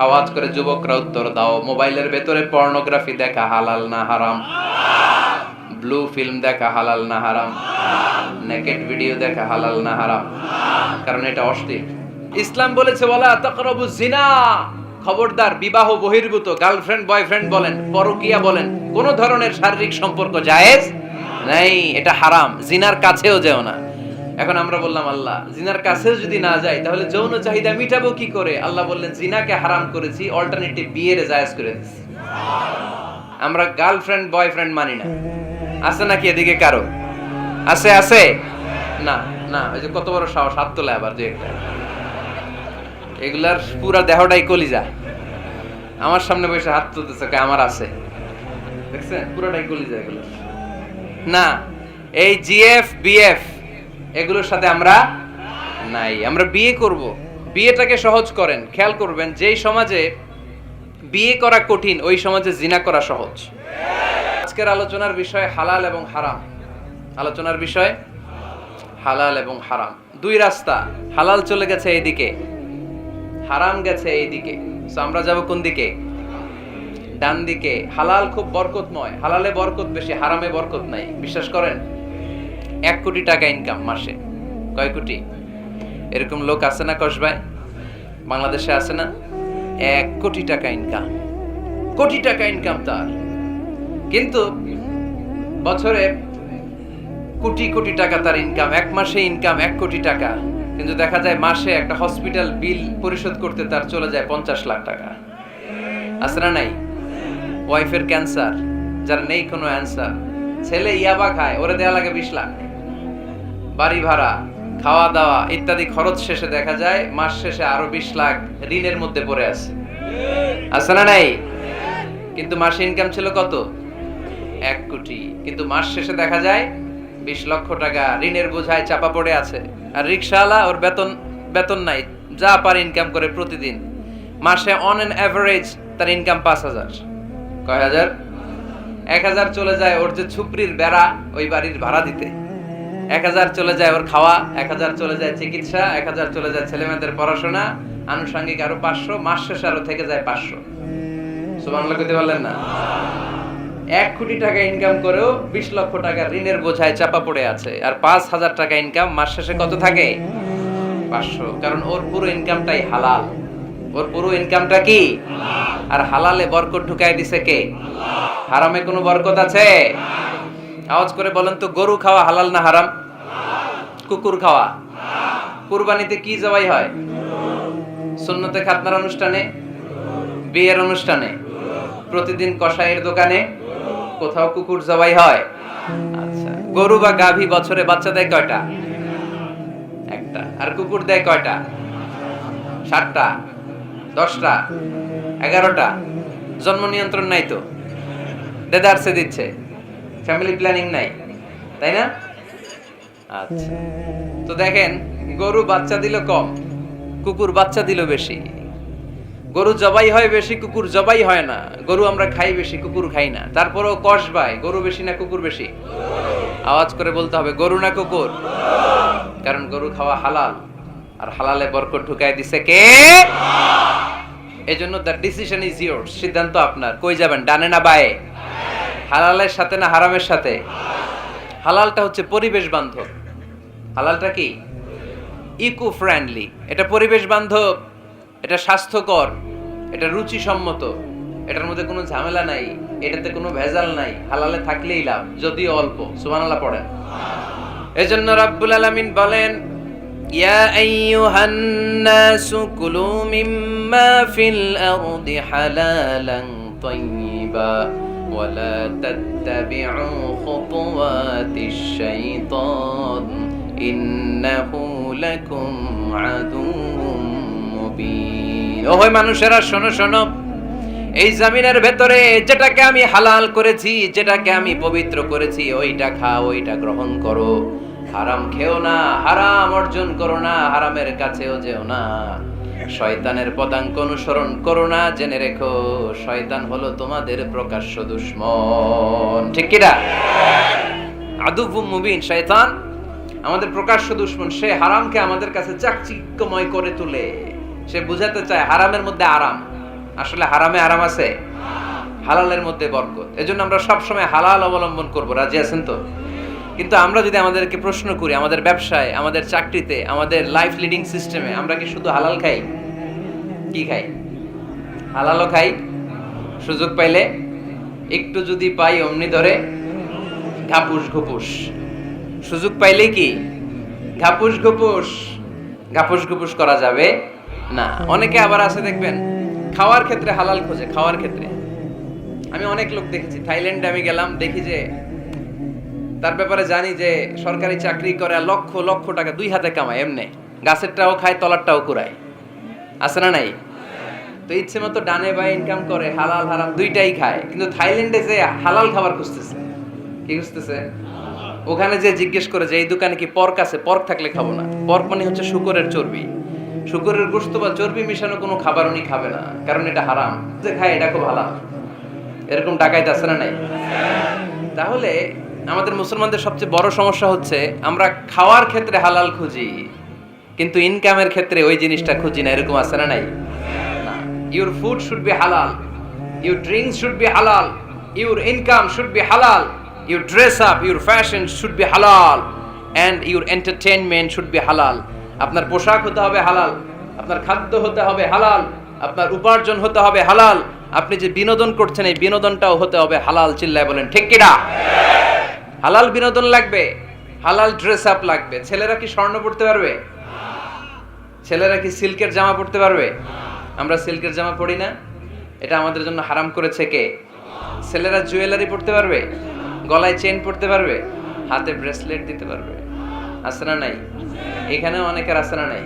আওয়াজ করে যুবকরা উত্তর দাও, মোবাইলের ভেতরে পর্নোগ্রাফি দেখা হালাল না হারাম? ব্লু ফিল্ম দেখা হালাল না হারাম? নেকেড ভিডিও দেখা হালাল না হারাম? কারণ এটা অশ্লীল। ইসলাম বলেছে ওয়ালা তাকরাবুজ জিনা, খবরদার বিবাহ বহির্ভূত গার্লফ্রেন্ড বয়ফ্রেন্ড বলেন, পরকীয়া বলেন, কোন ধরনের শারীরিক সম্পর্ক জায়েজ নাই, এটা হারাম। জিনার কাছেও যেও না। এখন আমরা বললাম আল্লাহ জিনার কাছেও যদি না যাই তাহলে যৌন চাহিদা মিটাবো কি করে? আল্লাহ বললেন জিনাকে হারাম করেছি, অল্টারনেটিভ বিয়ের জায়েজ করে দিয়েছি। আমরা গার্লফ্রেন্ড বয়ফ্রেন্ড মানি না। আছে নাকি এদিকে কারো? আছে? আছে না? না, ওই যে কত বড় সাহস, হাত তোলে আবার যে এগুলার পুরা দেহটাই কলিজা। আমার সামনে বসে হাত তুলতেছে, আমার আছে, দেখছেন পুরাটাই কলিজা এগুলো। না, এই জিএফ বিএফ এগুলোর সাথে আমরা নাই। আমরা বিয়ে করব, বিয়েটাকে সহজ করেন। খেয়াল করবেন, যেই সমাজে বিয়ে করা কঠিন ওই সমাজে জিনা করা সহজ। আজকের আলোচনার বিষয় হালাল এবং হারাম। আলোচনার বিষয় হালাল এবং হারাম। দুই রাস্তা, হালাল চলে গেছে এইদিকে, হারাম গেছে এইদিকে। সো আমরা যাব কোন দিকে? ডান দিকে। হালাল খুব বরকতময়, হালালে বরকত বেশি, হারামে বরকত নাই। বিশ্বাস করেন? 1 কোটি টাকা ইনকাম মাসে। কয় কোটি? এরকম লোক আছে না কসবায়? বাংলাদেশে আছে না? 1 কোটি টাকা ইনকাম, কোটি টাকা ইনকাম তার। কিন্তু বছরে কোটি কোটি টাকা তার ইনকাম, 1 মাসে ইনকাম 1 কোটি টাকা। কিন্তু দেখা যায় মাসে একটা হসপিটাল বিল পরিশোধ করতে তার চলে যায় 50 লাখ টাকা। আছে না নাই? ওয়াইফের ক্যান্সার, যার নেই কোনো অ্যান্সার। ছেলে ইয়াবা খায়, ওরে দেয়া লাগে 20 লাখ। বাড়ি ভাড়া, খাওয়া দাওয়া ইত্যাদি খরচ শেষে দেখা যায় মাস শেষে আরো 20 লাখ ঋণের মধ্যে পড়ে আছে। আছে না নাই? কিন্তু মাসে ইনকাম ছিল কত? 1 কোটি। কিন্তু মাস শেষে দেখা যায় 20 লক্ষ টাকা ঋণের বোঝায় চাপা পড়ে আছে। আর রিকশাওয়ালা, ওর বেতন নাই, যা পারে ইনকাম করে প্রতিদিন। মাসে অন অ্যান এভারেজ তার ইনকাম 5000। কয় হাজার? 1000 চলে যায় ওর যে ছুপরির বেড়া, ওই বাড়ির ভাড়া দিতে। 1000 চলে যায় ওর খাওয়া, 1000 চলে যায় চিকিৎসা, 1000 চলে যায় ছেলেমেয়েদের পড়াশোনা, আনুষঙ্গিক আরো 500, মাস শেষে আরো থেকে যায় 500। সুবহানাল্লাহ কইতে পারলেন না? 1 কোটি টাকা ইনকাম করেও 20 লক্ষ টাকা ঋণের বোঝায় চাপা পড়ে আছে। আর 5000 টাকা ইনকাম, মাস শেষে কত থাকে? 500। কারণ ওর পুরো ইনকামটাই হালাল। ওর পুরো ইনকামটা কি? আর হালালে বরকত ঢুকায় দিছে কে? হারামে কোনো বরকত আছে? আওয়াজ করে বলেন তো, গরু খাওয়া হালাল না হারাম? কুকুর খাওয়া? কুরবানিতে কি জবাই হয়? সুন্নতে খাতনার অনুষ্ঠানে, বিয়ের অনুষ্ঠানে, প্রতিদিন কসাইয়ের দোকানে, কোথাও কুকুর জবাই হয়? আচ্ছা, গরু বা গাভী বছরে বাচ্চা দেয় কয়টা? একটা। আর কুকুর দেয় কয়টা? 7টা, 10টা, 11টা। জন্ম নিয়ন্ত্রণ নাই তো, দেদারসে দিচ্ছে, ফ্যামিলি প্ল্যানিং নাই, তাই না? আচ্ছা, তো দেখেন, গরু বাচ্চা দিল কম, কুকুর বাচ্চা দিল বেশি। গরু জবাই হয় বেশি, কুকুর জবাই হয় না। গরু আমরা খাই বেশি, কুকুর খাই না। তারপরেও কসবায় গরু বেশি না কুকুর বেশি? আওয়াজ করে বলতে হবে, গরু না কুকুর? কারণ গরু খাওয়া হালাল, আর হালালে বরকত ঢুকায় দিছে কে? এজন্য দ্য ডিসিশন ইজ ইয়োরস। সিদ্ধান্ত আপনার। কই যাবেন, ডানে না বায়ে? হালালের সাথে না হারামের সাথে? হালালটা হচ্ছে পরিবেশ বান্ধব। হালালটা কি? Eco friendly. এটা পরিবেশ বান্ধব, এটা স্বাস্থ্যকর, এটা রুচিসম্মত, এটার মধ্যে কোনো ঝামেলা নাই, এটাতে কোনো ভেজাল নাই। হালালে থাকলেই লাভ, যদিও অল্প। সুবহানাল্লাহ পড়েন। এজন্য রাব্বুল আলামিন বলেন, ইয়া আইয়ুহান নাসু কুলু মিম্মা ফিল আরদি হালালান তাইয়্যিবা ওয়া লা তাত্তাবিউ খুতুওয়াতিশ শাইতান ইন্নাহু লাকুম আদুউম মুবিন। ওহে মানুষেরা, শোনো শোনো, এই জমিনের ভেতরে যেটাকে আমি হালাল করেছি, যেটাকে আমি পবিত্র করেছি, ওইটা খাও, ওইটা গ্রহণ করো। হারাম খেও না, হারাম অর্জন করো না, হারামের কাছেও যেও না। শয়তানের পদাঙ্ক অনুসরণ করো না। জেনে রেখো, শয়তান হলো তোমাদের প্রকাশ্য দুশমন। ঠিক কি না? আদুউম মুবিন। শয়তান আমাদের প্রকাশ্য দুশমন। সে হারামকে আমাদের কাছে চাকচিক্যময় করে তোলে। সে বুঝাতে চায় হারামের মধ্যে আরাম। আসলে হারামে আরাম আছে, হালালের মধ্যে বরকত। এজন্য আমরা সবসময় হালাল অবলম্বন করব, রাজি আছেন তো? কিন্তু আমরা যদি আমাদেরকে প্রশ্ন করি, আমাদের ব্যবসায়, আমাদের চাকরিতে, আমাদের লাইফ লিডিং সিস্টেমে আমরা কি শুধু হালাল খাই? কি খাই? হালালও খাই, সুযোগ পাইলে একটু যদি পাই অমনি ধরে ঘাপুস ঘুপুস, সুযোগ পাইলে কি ঘাপুস ঘুপুস, ঘাপুস ঘুপুস করা যাবে না। অনেকে আবার আছে দেখবেন খাওয়ার ক্ষেত্রে হালাল খোঁজে। খাওয়ার ক্ষেত্রে আমি অনেক লোক দেখেছি, থাইল্যান্ডে আমি গেলাম, দেখি যে তার ব্যাপারে জানি যে সরকারি চাকরি করে, লক্ষ লক্ষ টাকা দুই হাতে কামায়, এমনি গাছেরটাও খায় তলারটাও কুড়ায়, আছে না নাই? তো ইচ্ছে মতো ডানে বাই ইনকাম করে, হালাল হারাম দুইটাই খায়। কিন্তু থাইল্যান্ডে যে হালাল খাবার খুঁজতেছে, কি খুঁজতেছে? ওখানে যে জিজ্ঞেস করে যে এই দোকানে কি পর্ক আছে, পর্ক থাকলে খাবো না। পর্ক মানে হচ্ছে শুকরের চর্বি, শুকরের গোশত বা চর্বি মিশানো কোনো খাবার উনি খাবে না, কারণ এটা হারাম। যে খায় এটা খুব হালাল, এরকম ডাকাইতে আছে না নাই? তাহলে আমাদের মুসলমানদের সবচেয়ে বড় সমস্যা হচ্ছে আমরা খাওয়ার ক্ষেত্রে হালাল খুঁজি, কিন্তু ইনকামের ক্ষেত্রে ওই জিনিসটা খুঁজি না, এরকম আছে না নাই? Your food should be halal, your drinks should be halal, your income should be halal, your dress up, your fashion should be halal, and your entertainment should be halal. আপনার পোশাক হতে হবে হালাল, আপনার খাদ্য হতে হবে হালাল, আপনার উপার্জন হতে হবে হালাল, আপনি যে বিনোদন করছেন এই বিনোদনটাও হতে হবে হালাল। চিল্লায় বলেন ঠিক কিনা? হালাল বিনোদন লাগবে, হালাল ড্রেস আপ লাগবে। ছেলেরা কি স্বর্ণ পড়তে পারবে? ছেলেরা কি সিল্কের জামা পড়তে পারবে? আমরা সিল্কের জামা পরি না, এটা আমাদের জন্য হারাম করেছে কে? ছেলেরা জুয়েলারি পড়তে পারবে? গলায় চেন পড়তে পারবে? হাতে ব্রেসলেট দিতে পারবে? আছে না নাই? এখানেও অনেকের আছে না নাই?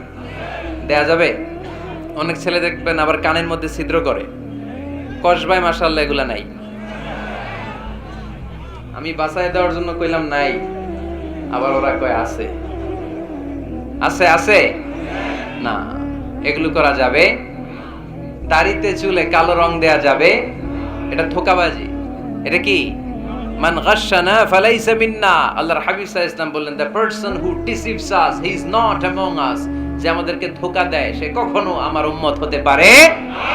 দেয়া যাবে? অনেক ছেলে দেখবেন আবার কানের মধ্যে ছিদ্র করে, কসবায়, মাশাআল্লাহ এগুলা নাই। আমি বাঁচায় দেওয়ার জন্য কইলাম নাই, আবার ওরা কয় আছে। আছে আছে না, এগুলো করা যাবে? দাড়িতে চুলে কালো রং দেয়া যাবে? এটা ধোঁকাবাজি। এটা কি? মান গাশশানা ফালাইসা মিন্না। আল্লাহর হাবিব সাল্লাল্লাহু আলাইহি ওয়াসাল্লাম বললেন, the person who deceives us he is not among আস। যে আমাদেরকে ধোঁকা দেয় সে কখনো আমার উম্মত হতে পারে না।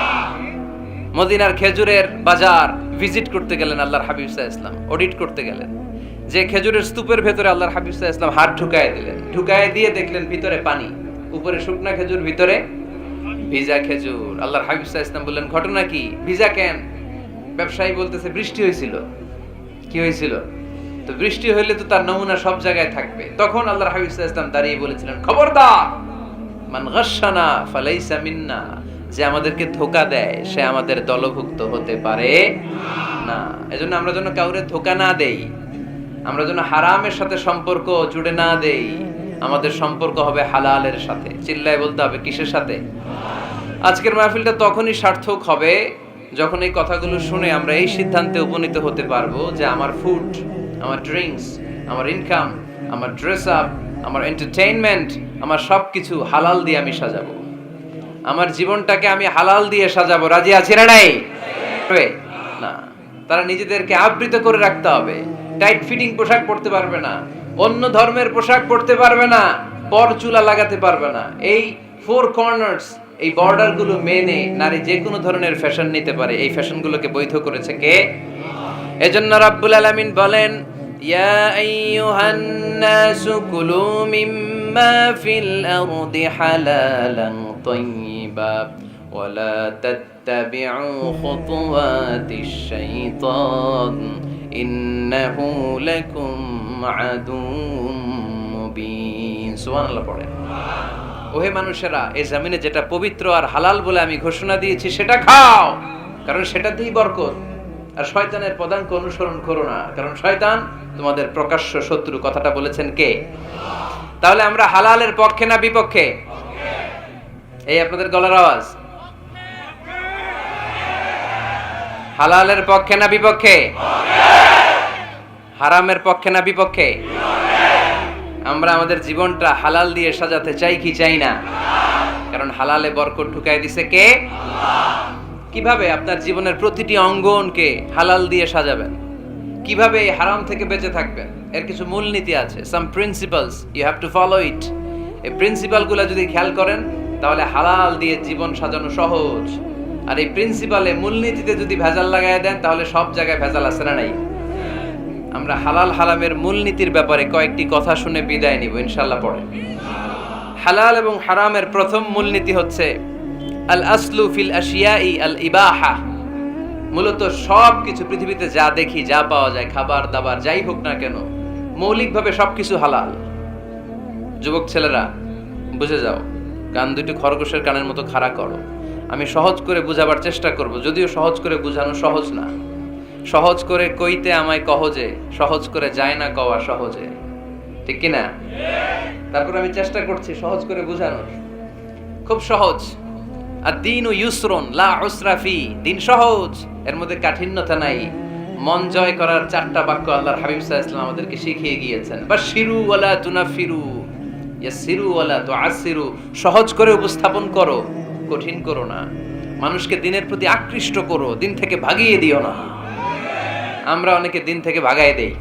মদিনার খেজুরের বাজার ভিজিট করতে গেলেন আল্লাহর হাবিব সাল্লাল্লাহু আলাইহি ওয়াসাল্লাম, অডিট করতে গেলেন। যে খেজুরের স্তূপের ভেতরে আল্লাহর হাবিব সাল্লাল্লাহু আলাইহি ওয়াসাল্লাম হাত ঢুকায় দিলেন, ঢুকায় দিয়ে দেখলেন ভিতরে পানি, উপরে শুকনা খেজুর, ভিতরে ভিজা খেজুর। আল্লাহর হাবিব সাল্লাল্লাহু আলাইহি ওয়াসাল্লাম বললেন, ঘটনা কি? ভিজা কেন? ব্যবসায়ী বলতেছে বৃষ্টি হয়েছিল। কি হয়েছিল? তো বৃষ্টি হইলে তো তার নমুনা সব জায়গায় থাকবে। তখন আল্লাহর হাবিব সাল্লাল্লাহু আলাইহি ওয়াসাল্লাম দাঁড়িয়ে বলেছিলেন, খবরদার, মান গাশশানা ফালাইসা মিন্না। যে আমাদেরকে ধোঁকা দেয় সে আমাদের দলভুক্ত হতে পারে না। এজন্য আমরা যেন কাউরে ধোঁকা না দেই, আমরা যেন হারামের সাথে সম্পর্ক জুড়ে না দেই। আমাদের সম্পর্ক হবে হালালের সাথে। চিল্লায় বলতে হবে কিসের সাথে? আজকের মাহফিলটা তখনই সার্থক হবে যখন এই কথাগুলো শুনে আমরা এই সিদ্ধান্তে উপনীত হতে পারবো যে আমার ফুড, আমার ড্রিঙ্কস, আমার ইনকাম, আমার ড্রেস আপ, আমার এন্টারটেইনমেন্ট, আমার সবকিছু হালাল দিয়ে আমি সাজাবো। আমার জীবনটাকে আমি হালাল দিয়ে সাজাবো। রাজি আছি না নাই? না, তারা নিজেদেরকে আবৃত করে রাখতে হবে। টাইট ফিটিং পোশাক পরতে পারবে না, অন্য ধর্মের পোশাক পরতে পারবে না, পর চুলা লাগাতে পারবে না। এই ফোর কর্নার্স, এই বর্ডার গুলো মেনে নারী যে কোনো ধরনের ফ্যাশন নিতে পারে। এই ফ্যাশনগুলোকে বৈধ করেছে কে? এজন্য রাব্বুল আলামিন বলেন, ইয়া আইয়ুহান নাসু কুলু মিম্মা ফিল আরদি হালালান তাইয়্যিবা ওয়া লা তাত্তাবিউ খুতুওয়াতিশ শাইতান ইন্নাহু লাকুম আদুউম মুবিন। সুবহানাল্লাহ পড়েন। ওহে মানুষেরা, এই জমিনে যেটা পবিত্র আর হালাল বলে আমি ঘোষণা দিয়েছি সেটা খাও, কারণ সেটাতেই বরকত। আর শয়তানের পদাঙ্ক অনুসরণ করো না, কারণ শয়তান তোমাদের প্রকাশ্য শত্রু। কথাটা বলেছেন কে? তাহলে আমরা হালালের পক্ষে না বিপক্ষে? এই আপনাদের গলার আওয়াজ। হালালের পক্ষে না বিপক্ষে? হারামের পক্ষে না বিপক্ষে? আমরা আমাদের জীবনটা হালাল দিয়ে সাজাতে চাই কি চাই না? কারণ হালালে বরকত ঢুকাই দিছে কে? কিভাবে আপনার জীবনের প্রতিটি অঙ্গনকে হালাল দিয়ে সাজাবেন? কিভাবে এই হারাম থেকে বেঁচে থাকবেন? এর কিছু মূলনীতি আছে, some principles, you have to follow it. এই প্রিন্সিপালগুলো যদি খেয়াল করেন তাহলে হালাল দিয়ে জীবন সাজানো সহজ। আর এই প্রিন্সিপালে, মূলনীতিতে যদি ভেজাল লাগায় দেন তাহলে সব জায়গায় ভেজাল আছে না নাই? আমরা হালাল হারামের মূলনীতির ব্যাপারে কয়েকটি কথা শুনে বিদায় নিব ইনশাআল্লাহ। পড়ে হালাল এবং হারামের প্রথম মূলনীতি হচ্ছে আল আসলু ফিল আশিয়াই আল ইবাহা। মূলত সব কিছু পৃথিবীতে যা দেখি, যা পাওয়া যায়, খাবার দাবার যাই হোক না কেন, মৌলিকভাবে সবকিছু হালাল। যুবক ছেলেরা বুঝে যাও, কান দুটি খরগোশের কানের মতো খাড়া করো। আমি সহজ করে বুঝাবার চেষ্টা করব, যদিও সহজ করে বুঝানো সহজ না। সহজ করে কইতে আমায় কহজে, সহজ করে যায় না কওয়া সহজে, ঠিক কি না? তারপর আমি চেষ্টা করছি সহজ করে বুঝানোর। খুব সহজ। আর দিন ও ইউসরুন লা উসরা ফি, দিন সহজ, এর মধ্যে কাঠিন্যতা নাই। মন জয় করার 4টা বাক্য আল্লাহর হাবিব সাল্লাল্লাহু আলাইহি ওয়াসাল্লাম আমাদেরকে শিখিয়ে গিয়েছেন। বাশিরু ওয়ালা তুনাফিরু, ইয়াসিরু ওয়ালা তুআসিরু। সহজ করে উপস্থাপন করো, কঠিন করো না। মানুষকে দিনের প্রতি আকৃষ্ট করো, দিন থেকে ভাগিয়ে দিও না। আমরা অনেকে দিন থেকে ভাগায় দেই,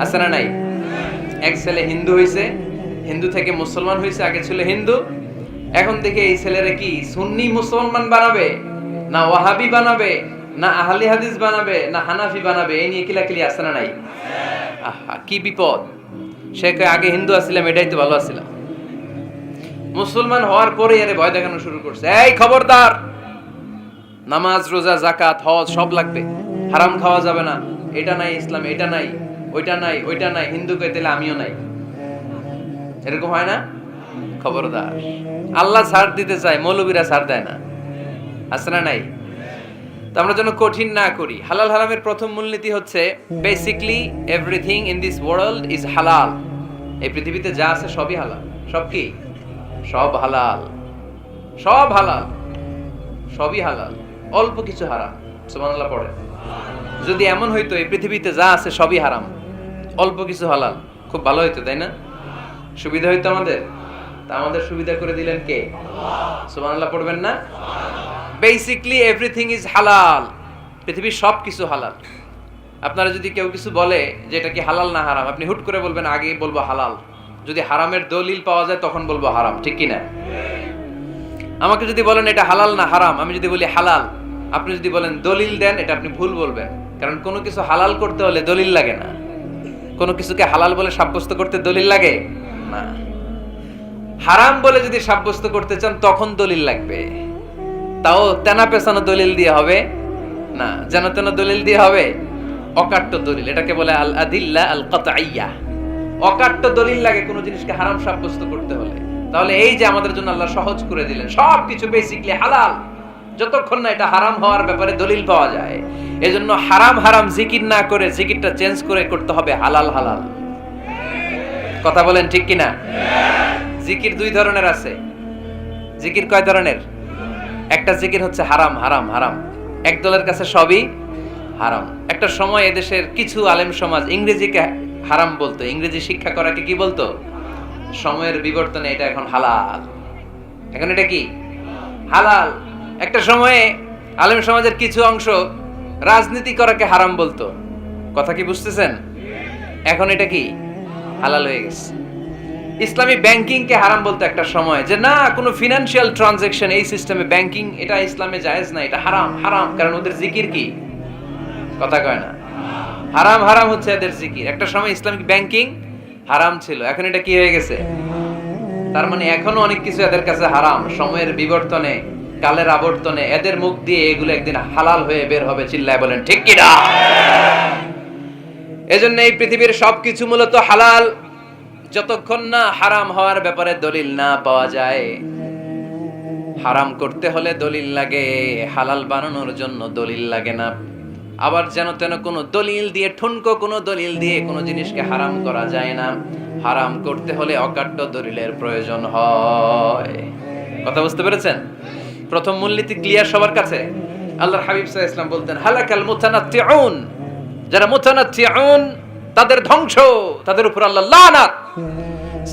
আছে না নাই? এক ছেলে হিন্দু হইছে, হিন্দু থেকে মুসলমান হইছে, আগে ছিল হিন্দু, এখন থেকে এই ছেলেরা কি সুন্নি মুসলমান বানাবে, না ওয়াহাবি বানাবে, না আহলে হাদিস বানাবে, না হানাফি বানাবে, এই নিয়ে কিলাকিলি, আছে না নাই? আহা কি বিপদ! সে আগে হিন্দু আছিলাম, এটাই তো ভালো আছিলাম। মুসলমান হওয়ার পরে এর ভয় দেখানো শুরু করছে, এই খবরদার, নামাজ রোজা যাকাত হজ সব লাগবে, হারাম খাওয়া যাবে না, এটা নাই ইসলাম, এটা নাই, ওইটা নাই, ওইটা নাই, হিন্দু কইতে আমিও নাই। এরকম হয় না? খবরদার, আল্লাহ ছাড় দিতে চায়, মৌলবীরা ছাড় দেয় না, আছে না নাই? তো আমরা যেন কঠিন না করি। হালাল হারামের প্রথম মূলনীতি হচ্ছে basically everything in this world is হালাল। এই পৃথিবীতে যা আছে সবই হালাল। সব কি? সব হালাল, সব হালাল, সবই হালাল, অল্প কিছু হারাম। সুবহানাল্লাহ পড়ে। যদি এমন হইতো এই পৃথিবীতে যা আছে সবই হারাম, অল্প কিছু হালাল, খুব ভালো হইতো, তাই না? সুবিধা হইতো আমাদের। তা আমাদের সুবিধা করে দিলেন কে? সুবহানাল্লাহ পড়বেন না? বেসিকলি এভরিথিং ইজ হালাল। পৃথিবীর সব কিছু হালাল। আপনারা যদি কেউ কিছু বলে যে এটা কি হালাল না হারাম, আপনি হুট করে বলবেন আগে বলবো হালাল। যদি হারামের দলিল পাওয়া যায় তখন বলবো হারাম, ঠিক কি না? আমাকে যদি বলেন এটা হালাল না হারাম, আমি যদি বলি হালাল, আপনি যদি বলেন দলিল দেন, এটা আপনি ভুল বলবেন। কারণ কোনো কিছু হালাল করতে হলে দলিল লাগে না। কোনো কিছুকে হালাল বলে সাব্যস্ত করতে দলিল লাগে না। হারাম বলে যদি সাব্যস্ত করতে চান তখন দলিল লাগবে, তাও তেনা পেছানো দলিল দিয়ে হবে না, যেন তেন দলিল দিয়ে হবে, অকাট্য দলিল। এটাকে বলে আল আদিল্লা আল কাতঈয়া। অকাট্য দলিল লাগে কোনো জিনিসকে হারাম সাব্যস্ত করতে হলে। তাহলে এই যে আমাদের জন্য আল্লাহ সহজ করে দিলেন, সবকিছু বেসিকলি হালাল, যতক্ষণ না এটা হারাম হওয়ার ব্যাপারে দলিল পাওয়া যায়। এজন্য হারাম হারাম জিকির না করে জিকিরটা চেঞ্জ করে করতে হবে হালাল হালাল। কথা বলেন ঠিক কিনা? জিকির 2 ধরনের আছে। জিকির কয় ধরনের? একটা জিকির হচ্ছে হারাম হারাম হারাম, এক দলের কাছে সবই হারাম। একটা সময় এদেশের কিছু আলেম সমাজ ইংরেজিকে হারাম বলতো, ইংরেজি শিক্ষা করাকে কি বলতো? সময়ের বিবর্তনে এটা এখন হালাল। এখন এটা কি হালাল। একটা সময়ে আলেম সমাজের কিছু অংশ রাজনীতি করাকে হারাম বলতো, কথা কি বুঝতেছেন? এখন এটা কি হালাল হয়ে গেছে। ইসলামী ব্যাংকিং কে হারাম বলতো একটা সময়, যে না কোনো ফিনান্সিয়াল ট্রানজাকশন এই সিস্টেমে ব্যাংকিং এটা ইসলামে জায়েজ না, এটা হারাম হারাম। কারণ ওদের জিকির কি? কথা কয় না। হারাম হারাম হচ্ছে এদের জিকির। একটা সময় ইসলামিক ব্যাংকিং হারাম ছিল, এখন এটা কি হয়ে গেছে? তার মানে এখনো অনেক কিছু এদের কাছে হারাম। সময়ের বিবর্তনে, কালের আবর্তনে এদের মুখ দিয়ে এগুলো একদিন হালাল হয়ে বের হবে। চিল্লায় বলেন ঠিক কি না? এজন্য এই পৃথিবীর সবকিছু মূলত হালাল, যতক্ষণ না হারাম হওয়ার ব্যাপারে দলিল না পাওয়া যায়। হারাম করতে হলে দলিল লাগে, হালাল বানানোর জন্য দলিল লাগে না। আবার যেন তেন কোনো দলিল দিয়ে, ঠুনকো কোনো দলিল দিয়ে কোনো জিনিসকে হারাম করা যায় না। হারাম করতে হলে অকাট্য দলিলের প্রয়োজন হয়। কথা বুঝতে পেরেছেন? প্রথম মূলনীতি ক্লিয়ার সবার কাছে? আল্লাহর হাবিব সাল্লাল্লাহু আলাইহি ওয়াসাল্লাম বলতেন হালাকাল মুতানাত্তিউন, যারা মুতানাত্তিউন তাদের ধ্বংস, তাদের উপর আল্লাহ লানাত।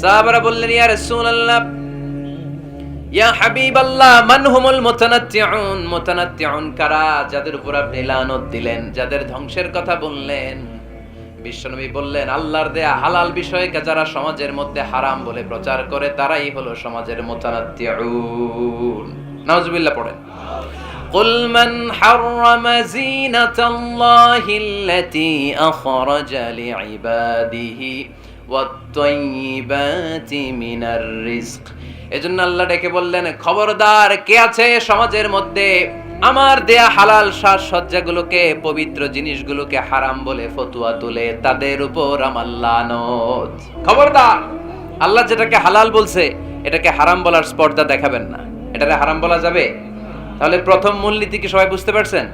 সাহাবারা বললেন ইয়া রাসূলুল্লাহ, ইয়া হাবিবাল্লাহ, মান হুমুল মুতানাত্তিউন? মুতানাত্তিউন কারা, যাদের উপর আপনি লানত দিলেন, যাদের ধ্বংসের কথা বললেন? বিশ্বনবী বললেন আল্লাহর দেয়া হালাল বিষয়কে যারা সমাজের মধ্যে হারাম বলে প্রচার করে তারাই হলো সমাজের মুতানাত্তিউন। নাউজুবিল্লাহ পড়েন। قل من حرم زينة الله التي أخرج لعباده والطيبات من الرزق। এজন্য আল্লাহ ডেকে বললেন, খবরদার, কে আছে সমাজের মধ্যে আমার দেয়া হালাল সাজসজ্জাগুলোকে, পবিত্র জিনিসগুলোকে হারাম বলে ফতোয়া তুলে, তাদের উপর আমার লানত। খবরদার, আল্লাহ যেটাকে হালাল বলছে এটাকে হারাম বলার স্পর্ধা দেখাবেন না। এটারে হারাম বলা যাবে? তাহলে প্রথম মূলনীতি কি সবাই বুঝতে পারছেন?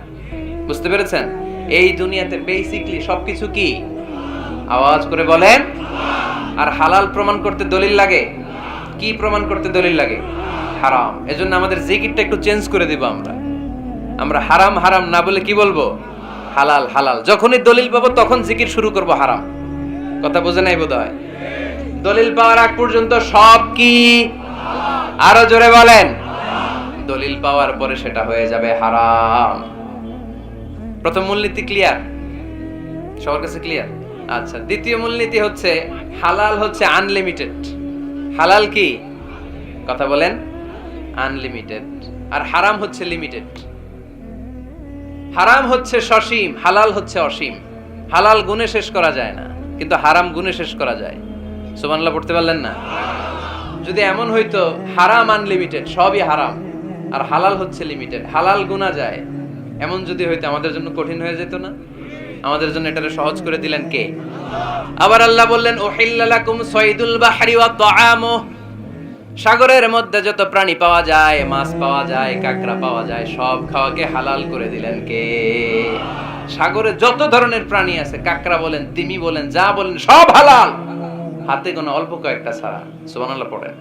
বুঝতে পেরেছেন? এই দুনিয়াতে বেসিকলি সবকিছু কি? আওয়াজ করে বলেন। আর হালাল প্রমাণ করতে দলিল লাগে? কি প্রমাণ করতে দলিল লাগে? হারাম। এজন্য আমাদের জিকিরটা একটু চেঞ্জ করে দিব। আমরা হারাম হারাম না বলে কি বলবো? হালাল হালাল। যখনই দলিল পাবো তখন জিকির শুরু করব হারাম। কথা বোঝে নাই বোধহয়? দলিল পাওয়ার আগ পর্যন্ত সব কি? আরো জোরে বলেন। দলিল পাওয়ার পরে সেটা হয়ে যাবে হারাম। প্রথম মূলনীতি ক্লিয়ার? সবার কাছে ক্লিয়ার? আচ্ছা, দ্বিতীয় মূলনীতি হচ্ছে হালাল হচ্ছে আনলিমিটেড। হালাল কি? কথা বলেন। আনলিমিটেড। আর হারাম হচ্ছে লিমিটেড। হারাম হচ্ছে সসীম, হালাল হচ্ছে অসীম। হালাল গুণে শেষ করা যায় না, কিন্তু হারাম গুণে শেষ করা যায়। সুবহানাল্লাহ পড়তে পারলেন না? যদি এমন হইতো হারাম আনলিমিটেড, সবই হারাম, আর হালাল হচ্ছে লিমিটেড, হালাল গুণা যায়, এমন যদি হইতো আমাদের জন্য কঠিন হয়ে যেত না? আমাদের জন্য এটারে সহজ করে দিলেন কে? আবার আল্লাহ বললেন, উহিল্লা লাকুম সাইদুল বাহরি ওয়া তাআমুহু, সাগরের মধ্যে যত প্রাণী পাওয়া যায়, মাছ পাওয়া যায়, কাঁকড়া পাওয়া যায়, সব খাওয়াকে হালাল করে দিলেন কে? সাগরে যত ধরনের প্রাণী আছে, কাঁকড়া বলেন, তিমি বলেন, যা বলেন, সব হালাল, হাতে গোনা অল্প কয়েকটা ছাড়া। সুবহানাল্লাহ পড়েন।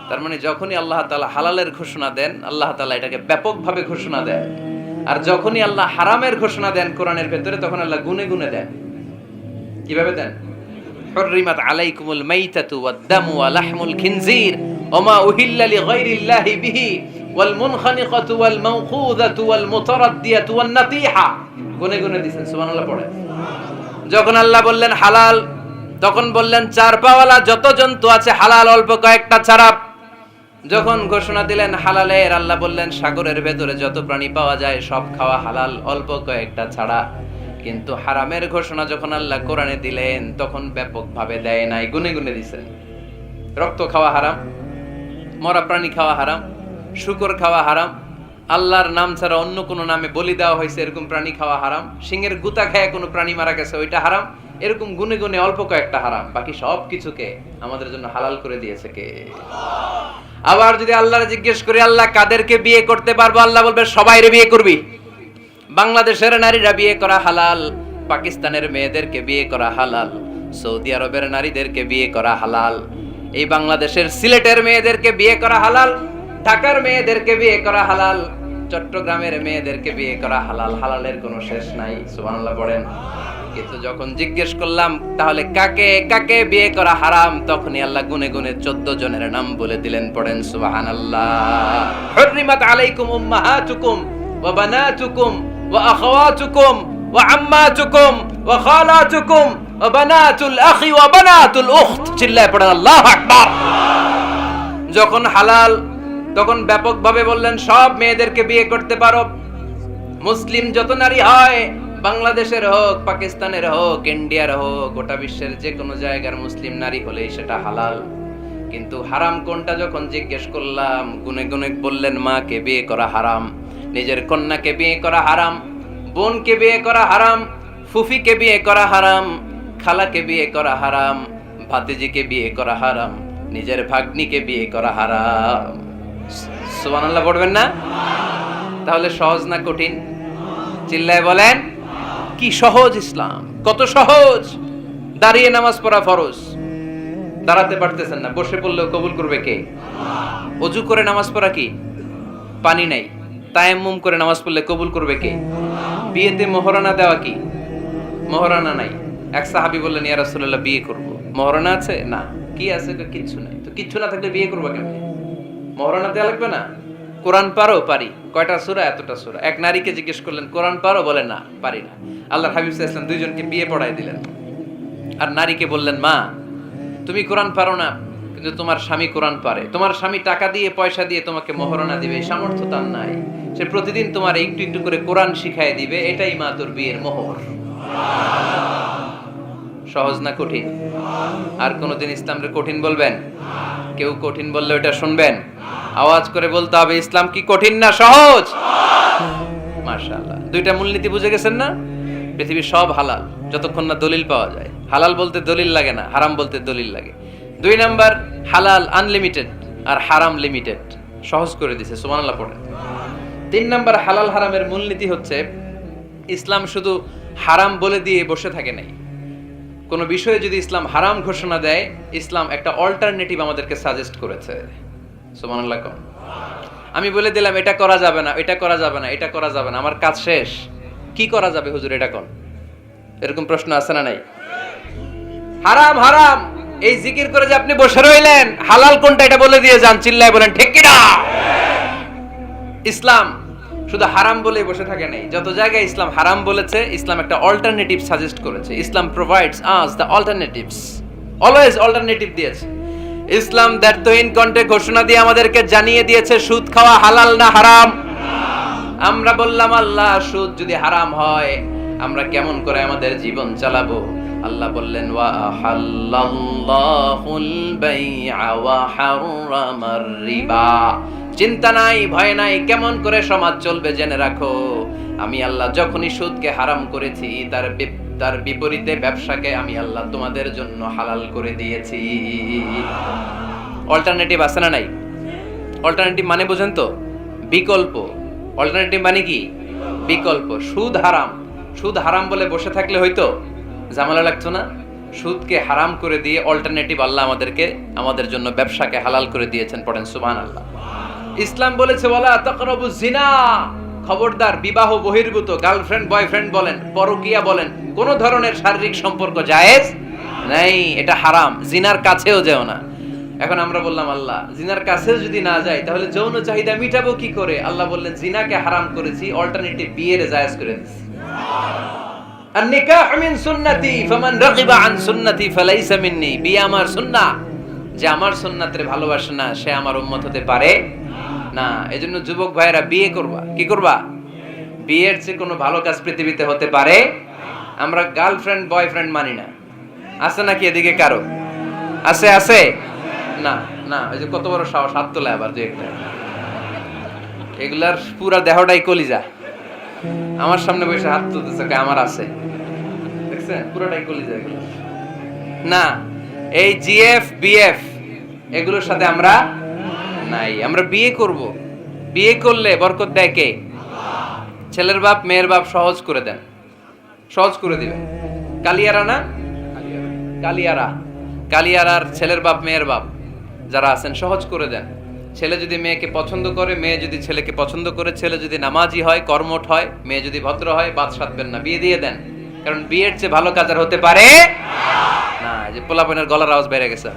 তার মানে যখনই আল্লাহ তাআলা হালালের ঘোষণা দেন, আল্লাহ তাআলা এটাকে ব্যাপকভাবে ঘোষণা দেন। আর যখনই আল্লাহ হারামের ঘোষণা দেন কোরআনের ভেতরে, তখন আল্লাহ গুনে গুনে দেন। কিভাবে দেন? হুররিমাত আলাইকুমুল মাইতাতু ওয়াদ-দামু ওয়া লাহমুল খিনজির ওয়া মা উহিল্লা লিগাইরিল্লাহি বিহি ওয়াল মুনখানিকাতু ওয়াল মাওকুযাতু ওয়াল মুতারাদ্দিয়াতু ওয়ান নাতিহা। গুনে গুনে দিয়েছেন। সুবহানাল্লাহ পড়েন। যখন আল্লাহ বললেন হালাল, তখন বললেন চার পাওয়ালা যত জন্তু আছে হালাল, অল্প কয়েকটা ছাড়া। যখন ঘোষণা দিলেন হালালের, আল্লাহ বললেন সাগরের ভেতরে যত প্রাণী পাওয়া যায় সব খাওয়া হালাল, অল্প কয়েকটা ছাড়া। কিন্তু হারামের ঘোষণা যখন আল্লাহ কোরআনে দিলেন, তখন ব্যাপকভাবে দেয় নাই, গুনে গুনে দিয়েছেন। রক্ত খাওয়া হারাম, মরা প্রাণী খাওয়া হারাম, শূকর খাওয়া হারাম, আল্লাহর নাম ছাড়া অন্য কোনো নামে বলি দেওয়া হয়েছে এরকম প্রাণী খাওয়া হারাম, সিংহের গুতা খায় কোনো প্রাণী মারা গেছে ওইটা হারাম। এরকম গুনে গুনে অল্প কয়েকটা হারাম, বাকি সব কিছুকে আমাদের জন্য হালাল করে দিয়েছে কে? আবার যদি আল্লাহর জিজ্ঞেস করি, আল্লাহ কাদেরকে বিয়ে করতে পারবো? আল্লাহ বলবে সবাইরে বিয়ে করবি। বাংলাদেশের নারীরা বিয়ে করা হালাল, পাকিস্তানের মেয়েদেরকে বিয়ে করা হালাল, সৌদি আরবের নারীদেরকে বিয়ে করা হালাল, এই বাংলাদেশের সিলেটের মেয়েদেরকে বিয়ে করা হালাল, ঢাকার মেয়েদেরকে বিয়ে করা হালাল, চট্টগ্রামের মেয়েদেরকে বিয়ে করা হালাল। হালালের কোনো শেষ নাই। সুবহানাল্লাহ পড়েন। কিন্তু যখন জিজ্ঞেস করলাম তাহলে কাকে কাকে বিয়ে করা হারাম, তখনই আল্লাহ গুনে গুনে 14 জনের নাম বলে দিলেন। পড়েন সুবহানাল্লাহ। হুররিমাত আলাইকুম উম্মাহাতুকুম ওয়া বানাতুকুম ওয়া আখাওয়াতুকুম ওয়া আম্মাতুকুম ওয়া খালাতুকুম ওয়া বানাতুল আখি ওয়া বানাতুল উখত। চিল্লায় পড়েন আল্লাহু আকবার। যখন হালাল, তখন ব্যাপকভাবে বললেন সব মেয়েদেরকে বিয়ে করতে পারো। মুসলিম যত নারী হয়, বাংলাদেশের হোক, পাকিস্তানের হোক, ইন্ডিয়ার হোক, গোটা বিশ্বের যে কোনো জায়গার মুসলিম নারী হলেই সেটা হালাল। কিন্তু হারাম কোনটা যখন জিজ্ঞেস করলাম, গুনে গুনে বললেন মাকে বিয়ে করা হারাম, নিজের কন্যাকে বিয়ে করা হারাম, বোনকে বিয়ে করা হারাম, ফুফিকে বিয়ে করা হারাম, খালাকে বিয়ে করা হারাম, ভাতিজিকে বিয়ে করা হারাম, নিজের ভাগ্নিকে বিয়ে করা হারাম। সুবহানাল্লাহ পড়বেন না? তাহলে সহজ না কঠিন? চিল্লায় বলেন। কি সহজ ইসলাম, কত সহজ। দাঁড়িয়ে নামাজ পড়া ফরজ, দাঁড়াতে পারতেছেন না, বসে পড়লেও কবুল করবে কে? ওযু করে নামাজ পড়া কি? পানি নাই, তায়াম্মুম করে নামাজ পড়লে কবুল করবে কে? বিয়েতে মোহরানা দেওয়া কি? মোহরানা নাই। এক সাহাবী বললেন, ইয়া রাসূলুল্লাহ বিয়ে করব, মোহরানা আছে? না। কি আছে? কিচ্ছু নাই। তো কিচ্ছু না থাকলে বিয়ে করবো কেমনে? মোহরানা দেওয়া লাগবে না? কোরআন পারো? পারি। কয়টা সূরা? এতটা সূরা। এক নারীকে জিজ্ঞেস করলেন কোরআন পারো? বলে না, পারি না। আল্লাহর হাবিব সাল্লাল্লাহু আলাইহি ওয়াসাল্লাম দুইজনকে বিয়ে পড়ায় দিলেন। আর নারীকে বললেন, মা তুমি কোরআন পারো না, কিন্তু তোমার স্বামী কোরআন পারে, তোমার স্বামী টাকা দিয়ে পয়সা দিয়ে তোমাকে মহরণা দিবে, এই সামর্থ্য তার নাই। সে প্রতিদিন তোমার একটু একটু করে কোরআন শিখাই দিবে, এটাই মা তোর বিয়ের মোহর। সহজ না কঠিন? আর কোনদিন ইসলামকে কঠিন বলবেন? কেউ কঠিন বললে ওটা শুনবেন? আওয়াজ করে বলতে হবে, ইসলাম কি কঠিন না সহজ? মাশাআল্লাহ, দুইটা মূলনীতি বুঝে গেছেন না? পৃথিবীর সব হালাল যতক্ষণ না দলিল পাওয়া যায়। হালাল বলতে দলিল লাগে না, হারাম বলতে দলিল লাগে। 2 নাম্বার, হালাল আনলিমিটেড আর হারাম লিমিটেড, সহজ করে দিয়েছে, সুবহানাল্লাহ পড়েন। 3 নাম্বার, হালাল হারামের মূলনীতি হচ্ছে ইসলাম শুধু হারাম বলে দিয়ে বসে থাকে নাই। কোন বিষয়ে যদি ইসলাম হারাম ঘোষণা দেয়, ইসলাম একটা অল্টারনেটিভ আমাদেরকে সাজেস্ট করেছে। সুবহানাল্লাহ। আমি বলে দিলাম এটা করা যাবে না, এটা করা যাবে না, এটা করা যাবে না, আমার কাজ শেষ, কি করা যাবে হুজুর এটা কোন? এরকম প্রশ্ন আছে না নাই? হারাম হারাম এই জিকির করে যে আপনি বসে রইলেন, হালাল কোনটা এটা বলে দিয়ে যান, চিল্লায় বলেন ঠিক কি না? ইসলাম শুধু হারাম বলেই বসে থাকে নাই, যত জায়গায় ইসলাম হারাম বলেছে, ইসলাম একটা অল্টারনেটিভ সাজেস্ট করেছে। Islam provides us the alternatives, always alternative দিয়েছে। ইসলাম দ্যাট ইন কন্টে ঘোষণা দিয়ে আমাদেরকে জানিয়ে দিয়েছে সুদ খাওয়া হালাল না হারাম। আমরা বললাম আল্লাহ সুদ যদি হারাম হয় আমরা কেমন করে আমাদের জীবন চালাবো? আল্লাহ বললেন ওয়া আহাল্লাল্লাহুল বাইআ ওয়া হারামার রিবা। চিন্তা নাই, ভয় নাই, কেমন করে সমাজ চলবে জেনে রাখো, আমি আল্লাহ যখনই সুদকে হারাম করেছি তার বিপরীতে ব্যবসাকে আমি আল্লাহ তোমাদের জন্য হালাল করে দিয়েছি। অল্টারনেটিভ আছে না নাই? অল্টারনেটিভ মানে বোঝেন তো? বিকল্প। অল্টারনেটিভ মানে কি? বিকল্প। সুদ হারাম, সুদ হারাম বলে বসে থাকলে হয়তো ঝামেলা লাগতো না। সুদকে হারাম করে দিয়ে অল্টারনেটিভ আল্লাহ আমাদের জন্য ব্যবসাকে হালাল করে দিয়েছেন। পড়েন সুবহানাল্লাহ। ইসলাম বলেছে ওয়ালা তাকরাবুজ জিনা, খবরদার বিবাহ বহির্ভূত গার্লফ্রেন্ড বয়ফ্রেন্ড বলেন, পরকীয়া বলেন, কোন ধরনের শারীরিক সম্পর্ক জায়েজ নাই, এটা হারাম। জিনার কাছেও যেও না। এখন আমরা বললাম আল্লাহ জিনার কাছেও যদি না যাই তাহলে যৌন চাহিদা মিটাবো কি করে? আল্লাহ বললেন জিনাকে হারাম করেছি, অল্টারনেটিভ বিয়ের জায়েজ করে দিয়েছি। আন-নিকাহু মিন সুন্নতি ফামান রাগিবা আন সুন্নতি ফালাইসা মিন্নি। বিয়ে আমার সুন্নাহ, যে আমার সুন্নাতের ভালোবাসে না সে আমার উম্মত হতে পারে না। এজন্য যুবক ভাইরা বিয়ে করবা। কি করবা? বিয়ের চেয়ে কোনো ভালো কাজ পৃথিবীতে হতে পারে? আমরা গার্লফ্রেন্ড বয়ফ্রেন্ড মানি না। আছে নাকি এদিকে কারো? আছে? আছে না? না, ওই যে কত বড় সাহস, হাত তোলে আবার যে একটা। এগুলার পুরা দেহটাই কলিজা। আমার সামনে বসে হাত তুলতেছে, আমার আছে, দেখছেন? পুরোটাই কলিজা এগুলো। না, এই জিএফ বিএফ এগুলোর সাথে আমরা নাই। আমরা বিয়ে করব, বিয়ে করলে বরকত দেয় কে? ছেলের বাপ মেয়ের বাপ সহজ করে দেন, সহজ করে দিবেন। কালিয়ারা না, কালিয়ারার ছেলের বাপ মেয়ের বাপ যারা আছেন সহজ করে দেন। ছেলে যদি মেয়েকে পছন্দ করে, মেয়ে যদি ছেলেকে পছন্দ করে, ছেলে যদি নামাজি হয়, কর্মঠ হয়, মেয়ে যদি ভদ্র হয়, বাদ সাধবেন না, বিয়ে দিয়ে দেন। কারণ বিয়ের চেয়ে ভালো কাজ আর হতে পারে না। যে পোলাপনের গলার আওয়াজ বেড়ে গেছে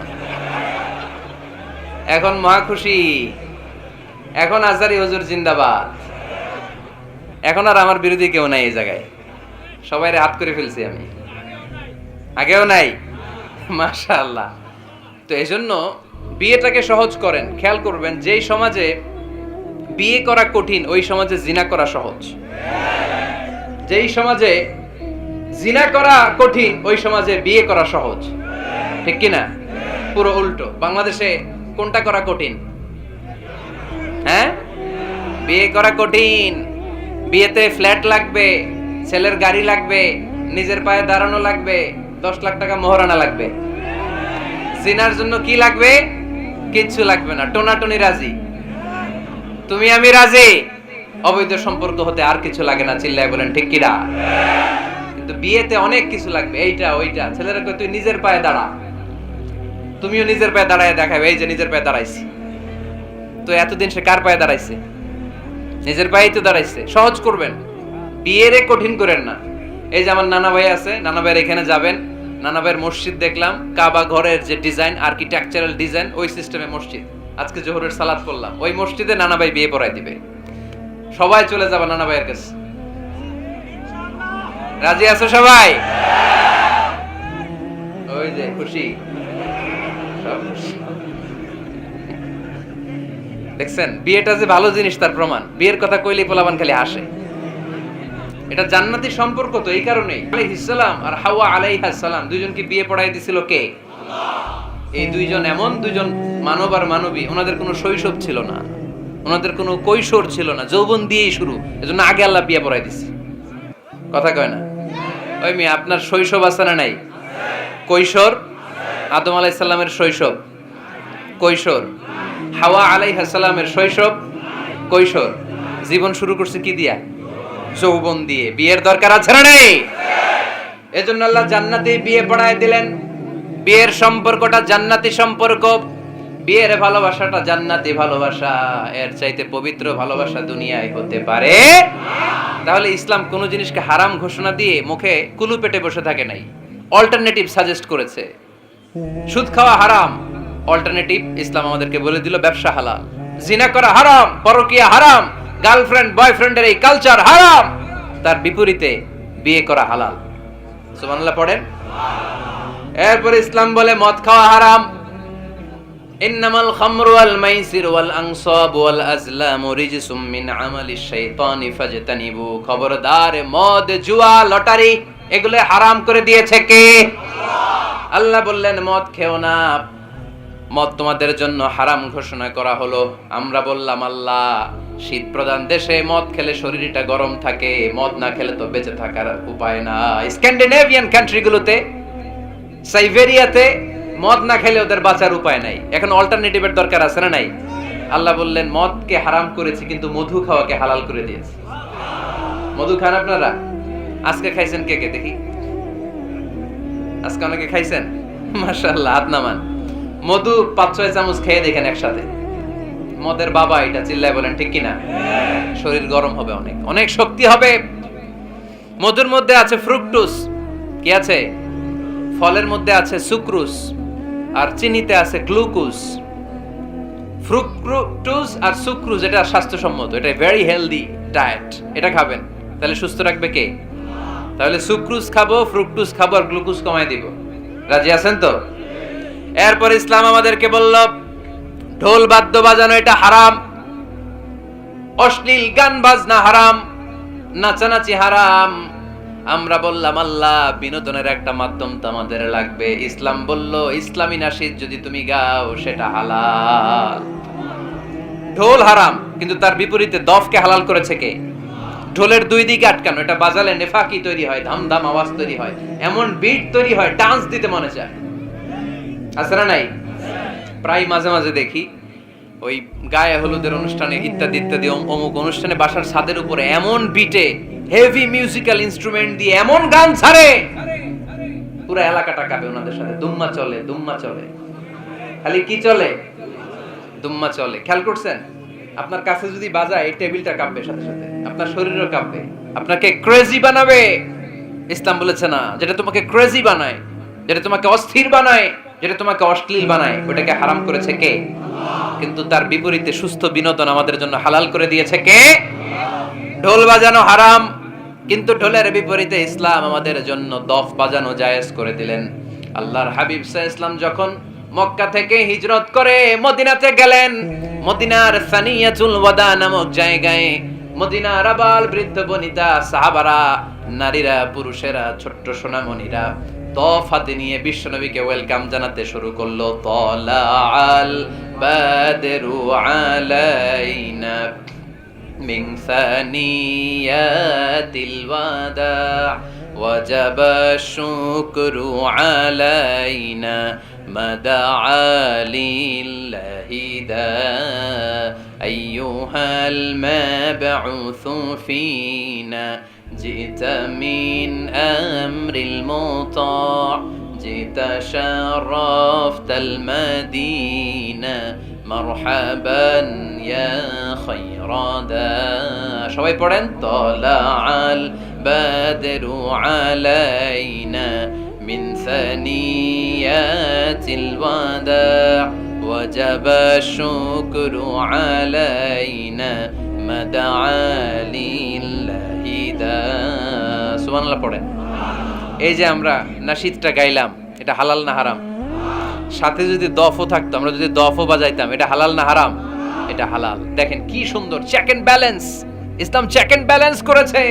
এখন মহা খুশি। এখন আজারি হুজুর জিন্দাবাদ। এখন আর আমার বিরোধী কেউ নাই এই জায়গায়, সবাই হাত করে ফেলছি আমি, আগেও নাই। মাশাআল্লাহ। তো এই জন্য বিয়েটাকে সহজ করেন। খেয়াল করবেন, যেই সমাজে বিয়ে করা কঠিন ওই সমাজে জিনা করা সহজ। যেই সমাজে জিনা করা কঠিন ওই সমাজে বিয়ে করা সহজ। ঠিক কি না? পুরো উল্টো। বাংলাদেশে কোনটা করা কঠিন? হ্যাঁ, বিয়ে করা কঠিন। বিয়েতে ফ্ল্যাট লাগবে, ছেলের গাড়ি লাগবে, নিজের পায়ে দাঁড়ানো লাগবে, 10 লাখ টাকা মোহরানা লাগবে। জিনার জন্য কি লাগবে? কিচ্ছু লাগবে না, টোনাটুনি রাজি, তুমি আমি রাজি। অবৈধ সম্পর্ক হতে আর কিছু লাগে না, চিল্লায় বলেন ঠিক কিনা? কিন্তু বিয়েতে অনেক কিছু লাগবে, এইটা ওইটা। ছেলেরা কই তুই নিজের পায়ে দাঁড়া, তুমিও নিজের পায়ে দাঁড়ায় দেখাবে, এই যে নিজের পায়ে দাঁড়াইছি। তো এতদিন সে কার পায়ে দাঁড়াইছে? নিজের পায়েই তো দাঁড়াইছে। সহজ করবেন, বিয়েরে কঠিন করেন না। এই যে আমার নানা ভাই আছে, নানা ভাইয়ের এখানে যাবেন, নানা ভাইয়ের মসজিদ দেখলাম, কাবা ঘরের যে ডিজাইন, আর্কিটেকচারাল ডিজাইন, ওই সিস্টেমে মসজিদ। আজকে জোহরের সালাত পড়লাম, ওই মসজিদে নানা ভাই বিয়ে পড়াই দিবে। সবাই চলে যাবে নানা ভাইয়ের কাছে। রাজি আছো সবাই? ওই যে খুশি, সব খুশি। দেখছেন, বিয়েটা যে ভালো জিনিস তার প্রমাণ। বিয়ের কথা কইলেই পোলাপান খালি হাসে। এটা জান্নাতি সম্পর্ক তো এই কারণেই। আলাইহিস সালাম আর হাওয়া আলাইহাস সালাম দুইজনকে বিয়ে পড়াই দিছিল কে? এই দুইজন এমন দুইজন মানব আর মানবী, ওনাদের কোনো শৈশব ছিল না, ওনাদের কোনো কৈশোর ছিল না, যৌবন দিয়েই শুরু। এজন্য আগে আল্লাহ বিয়ে পড়াই দিছে। কথা কয় না? ওই মেয়ে, আপনার শৈশব আছে না নাই? কৈশোর, আদম আলাইহিস সালামের শৈশব, কৈশোর। হাওয়া আলাইহিস সালামের শৈশব, কৈশোর। জীবন শুরু করছে কি দিয়া? যৌবন দিয়ে। বিয়ের দরকার আছে না নাই? এজন্য আল্লাহ জান্নাতে বিয়ে পড়ায় দিলেন। বিয়ের সম্পর্কটা জান্নাতি সম্পর্ক, বিয়ের ভালোবাসাটা জান্নাতি ভালোবাসা। এর চাইতে পবিত্র ভালোবাসা দুনিয়ায় হতে পারে? তাহলে ইসলাম কোন জিনিসকে হারাম ঘোষণা দিয়ে মুখে কুলু পেটে বসে থাকে নাই, অল্টারনেটিভ সাজেস্ট করেছে। সুদ খাওয়া হারাম, অল্টারনেটিভ ইসলাম আমাদেরকে বলে দিল ব্যবসা হালাল। জিনা করা হারাম, পরকিয়া হারাম, গার্লফ্রেন্ড বয়ফ্রেন্ডের এই কালচার হারাম, তার বিপরীতে বিয়ে করা হালাল। সুবহানাল্লাহ পড়েন। এরপর ইসলাম বলে মদ খাওয়া হারাম। ইন্নামাল খামরু ওয়াল মাইসির ওয়াল আনসাব ওয়াল আজলামু রিজসুম মিন আমালিশ শাইতানি ফাজতানিবু। খবরদার, মদ, জুয়া, লটারি এগুলো হারাম করে দিয়েছে কে? আল্লাহ বললেন মদ খেও না, মদ তোমাদের জন্য হারাম ঘোষণা করা হলো। আমরা বললাম আল্লাহ, শীত প্রধান দেশে মদ খেলে শরীরটা গরম থাকে, মদ না খেলে তো বেঁচে থাকার উপায় না। স্ক্যান্ডিনেভিয়ান কান্ট্রিগুলোতে, সাইবেরিয়াতে মদ না খেলে ওদের বাঁচার উপায় নাই। এখন অল্টারনেটিভের দরকার আছে না নাই? আল্লাহ বললেন মদকে হারাম করেছি, কিন্তু মধু খাওয়াকে হালাল করে দিয়েছি। মধু খান আপনারা? আজকে খাইছেন কে কে দেখি? আজকে অনেকে খাইছেন? মাশাআল্লাহ, হাত নামান। মধু 5-6 চামচ খেয়ে দেখেন একসাথে। মদের বাবা এটা, চিল্লায় বলেন ঠিক কিনা? শরীর গরম হবে, অনেক অনেক শক্তি হবে। মধুর মধ্যে আছে ফ্রুকটোজ। কি আছে? ফলের মধ্যে আছে সুক্রোজ, আর চিনিতে আছে গ্লুকোজ। ফ্রুকটোজ আর সুক্রোজ এটা স্বাস্থ্যসম্মত, এটা ভেরি হেলদি ডায়েট। এটা খাবেন, তাহলে সুস্থ রাখবে কে? তাহলে সুক্রোজ খাবো, ফ্রুকটোজ খাবো, আর গ্লুকোজ কমায় দিব। রাজি আছেন তো? এরপর ইসলাম আমাদেরকে বলল ঢোল বাদ্য বাজানো এটা হারাম, অশ্লীল গান বাজনা হারাম, নাচানাচি হারাম। আমরা বললাম আল্লাহ, বিনোদনের একটা মাধ্যম তো আমাদের লাগবে। ইসলাম বলল ইসলামী নাশিদ যদি তুমি গাও সেটা হালাল। ঢোল হারাম, কিন্তু তার বিপরীতে দফকে হালাল করেছে কে? ঢোলের দুই দিকে আটকানো, এটা বাজালে নেফাকি তৈরি হয়, ধাম ধাম আওয়াজ তৈরি হয়, এমন বিট তৈরি হয় ডান্স দিতে মনে চায়। আছে না নাই? প্রায় মাঝে মাঝে দেখি ওই গায়ে হলুদের অনুষ্ঠানে ইত্যাদি ইত্যাদি অমুক অনুষ্ঠানে বাসার ছাদের উপরে এমন বিটে হেভি মিউজিক্যাল ইনস্ট্রুমেন্ট দিয়ে এমন গান ছাড়ে, পুরো এলাকাটা কাঁপে ওনাদের সাথে। দুম্মা চলে, দুম্মা চলে, খালি কি চলে? দুম্মা চলে। খেয়াল করছেন? আপনার কাছে যদি বাজায়, এই টেবিলটা কাঁপবে সাথে সাথে, আপনার শরীরও কাঁপবে, আপনাকে ক্রেজি বানাবে। ইসলাম বলেছে না, যেটা তোমাকে ক্রেজি বানায়, যেটা তোমাকে অস্থির বানায়, যেটা তোমাকে অশ্লীল বানায়, ওটাকে হারাম করেছে কে? কিন্তু তার বিপরীতে সুস্থ বিনোদন আমাদের জন্য হালাল করে দিয়েছে কে? ঢোল বাজানো হারাম, কিন্তু ঢোলের বিপরীতে ইসলাম আমাদের জন্য দফ বাজানো জায়েজ করে দিলেন। আল্লাহর হাবিব সাল্লাল্লাহু আলাইহি ওয়াসাল্লাম যখন মক্কা থেকে হিজরত করে মদিনাতে গেলেন, মদিনার সানিয়াতুল ওয়াদা নামক জায়গায় মদিনার আবাল বৃদ্ধ বনিতা সাহাবারা, নারীরা, পুরুষেরা, ছোট্ট সোনামণিরা দফ হাতে নিয়ে বিশ্বনবীকে ওয়েলকাম জানাতে শুরু করলো। তালাআল বাদরু আলাইনা মিন সানিয়াতিল ওয়াদা ওয়াজাবা শুকরু আলাইনা মাদাআ লিল্লাহি দা আইয়ুহাল মাবউসু ফিনা جئت من أمر المطاع جئت شرفت المدينة مرحبا يا خير دا সবাই পড়েন طلع البدر علينا من ثنيات الوداع وجب الشكر علينا مدعا لله সুবহানাল্লাহ পড়েন। এই যে আমরা নাশিদটা গাইলাম, এটা হালাল না হারাম? সাথে যদি দফও থাকতো, আমরা যদি দফও বাজাইতাম, এটা হালাল না হারাম? এটা হালাল। দেখেন কি সুন্দর check and balance, Islam check and balance করেছে।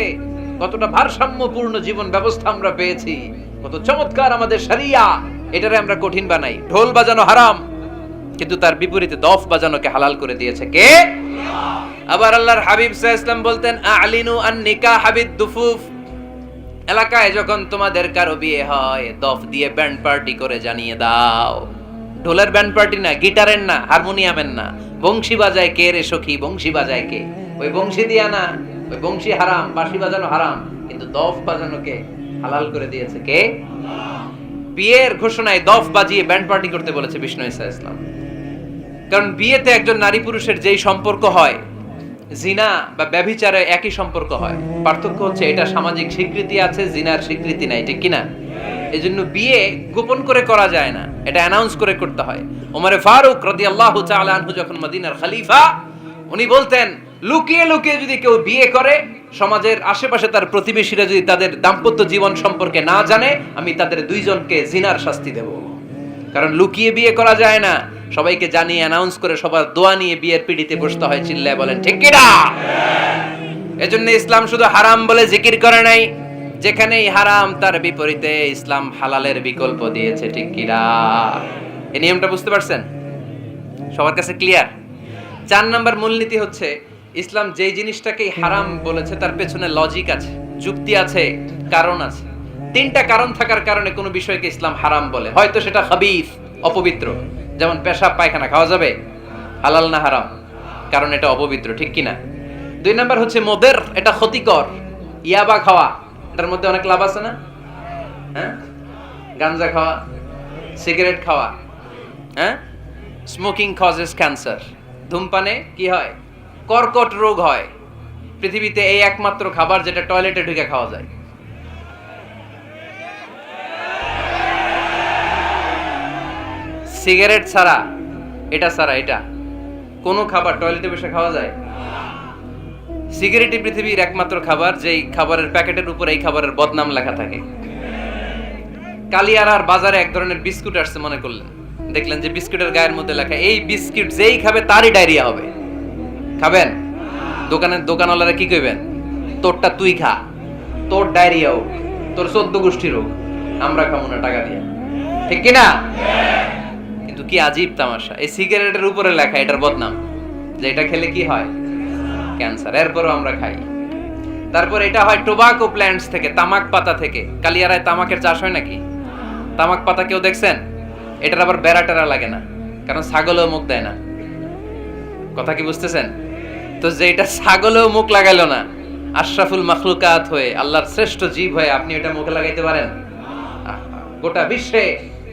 কতটা ভারসাম্যপূর্ণ জীবন ব্যবস্থা আমরা পেয়েছি, কত চমৎকার আমাদের শরিয়া। এটারে আমরা কঠিন বানাই, ঢোল বাজানো হারাম, কিন্তু তার বিপরীতে দফ বাজানোকে হালাল করে দিয়েছে কে? আবার আল্লাহর হাবিব সাল্লাল্লাহু আলাইহি ওয়াসাল্লাম বলতেন, আ'লিনু আন নিকাহ বিদ-দুফুফ। এলাকায় যখন তোমাদের কারো বিয়ে হয়, দফ দিয়ে ব্যান্ড পার্টি করে জানিয়ে দাও। ঢোলের ব্যান্ড পার্টি না, গিটারের না, হারমোনিয়ামের না, বংশী বাজায় কে রে সখী, বংশী বাজায় কে? ওই বংশী দিয়া না, ওই বংশী হারাম, বাঁশি বাজানো হারাম, কিন্তু দফ বাজানোকে হালাল করে দিয়েছে কে? বিয়ের ঘোষণায় দফ বাজিয়ে ব্যান্ড পার্টি করতে বলেছে বিষ্ণু ঈসা ইসলাম। কারণ বিয়েতে একজন নারী পুরুষের যেই সম্পর্ক হয়, জিনা বা ব্যভিচারে একই সম্পর্ক হয়, পার্থক্য হচ্ছে এটা সামাজিক স্বীকৃতি আছে, জিনার স্বীকৃতি নাই, ঠিক কিনা? এজন্য বিয়ে গোপন করে করা যায় না, এটা অ্যানাউন্স করে করতে হয়। ওমর ফারুক রাদিয়াল্লাহু তাআলা আনহু যখন মদিনার খলিফা, উনি বলতেন লুকিয়ে লুকিয়ে যদি কেউ বিয়ে করে, সমাজের আশেপাশে তার প্রতিবেশীরা যদি তাদের দাম্পত্য জীবন সম্পর্কে না জানে, আমি তাদের দুইজনকে জিনার শাস্তি দেব। কারণ লুকিয়ে বিয়ে করা যায় না, সবাইকে জানিয়ে অ্যানাউন্স করে সবার দোয়া নিয়ে বিয়ের পিড়িতে বসতে হয়। চিল্লায় বলেন ঠিক কি না? এজন্য ইসলাম শুধু হারাম বলে জিকির করে নাই, যেখানেই হারাম তার বিপরীতে ইসলাম হালালের বিকল্প দিয়েছে, ঠিক কি না? এই নিয়মটা বুঝতে পারছেন? সবার কাছে ক্লিয়ার? 4 নাম্বার মূলনীতি হচ্ছে, ইসলাম যেই জিনিসটাকে হারাম বলেছে তার পেছনে লজিক আছে, যুক্তি আছে, কারণ আছে। 3টা কারণ থাকার কারণে কোনো বিষয়কে ইসলাম হারাম বলে। হয়তো সেটা খাবিস, অপবিত্র, যেমন পেশাব পায়খানা খাওয়া যাবে, হালাল না হারাম? কারণ এটা অপবিত্র, ঠিক কিনা? 2 নাম্বার হচ্ছে মুদির, এটা ক্ষতিকর। ইয়াবা খাওয়া, এটার মধ্যে অনেক লাভ আছে না? হ্যাঁ, গাঞ্জা খাওয়া, সিগারেট খাওয়া, হ্যাঁ, স্মোকিং কজেস ক্যান্সার। ধূমপানে কি হয়? কর্কট রোগ হয়। পৃথিবীতে এই একমাত্র খাবার যেটা টয়লেটে ঢুকে খাওয়া যায়। সিগারেট ছাড়া, এটা ছাড়া, এটা কোন খাবার টয়লেটে বসে খাওয়া যায়? সিগারেটই পৃথিবীর একমাত্র খাবার যেই খাবারের প্যাকেটের উপর এই খাবারের বদনাম লেখা থাকে। কালিয়ারার বাজারে এক ধরনের বিস্কুট আসছে, মনে করলেন, দেখলেন যে বিস্কুটের গায়ের মধ্যে লেখা এই বিস্কুট যেই খাবে তারই ডায়রিয়া হবে। খাবেন? দোকানওয়ালারা কি কইবেন? তোরটা তুই খা, তোর ডায়রিয়া হোক, তোর 14 গোষ্ঠী রোগ, আমরা খাবো না টাকা দিয়ে, ঠিক কি না? কিন্তু কি আজীব তামাশা, এই সিগারেটের উপরে লেখা এটার বদনাম, যে এটা খেলে কি হয়? ক্যান্সার। এরপরও আমরা খাই। তারপর এটা হয় টোবাকো প্ল্যান্টস থেকে, তামাক পাতা থেকে। কালিয়ারায় তামাকের চাষ হয় নাকি? তামাক পাতা কেউ দেখছেন? এটার আবার বেড়া টেরা লাগে না, কারণ ছাগলও মুখ দেয় না। কথা কি বুঝতেছেন? তো যে এটা ছাগলও মুখ লাগাইলো না, আশরাফুল মাখলুকাত হয়ে, আল্লাহর শ্রেষ্ঠ জীব হয়ে আপনি এটা মুখে লাগাইতে পারেন? গোটা বিশ্বে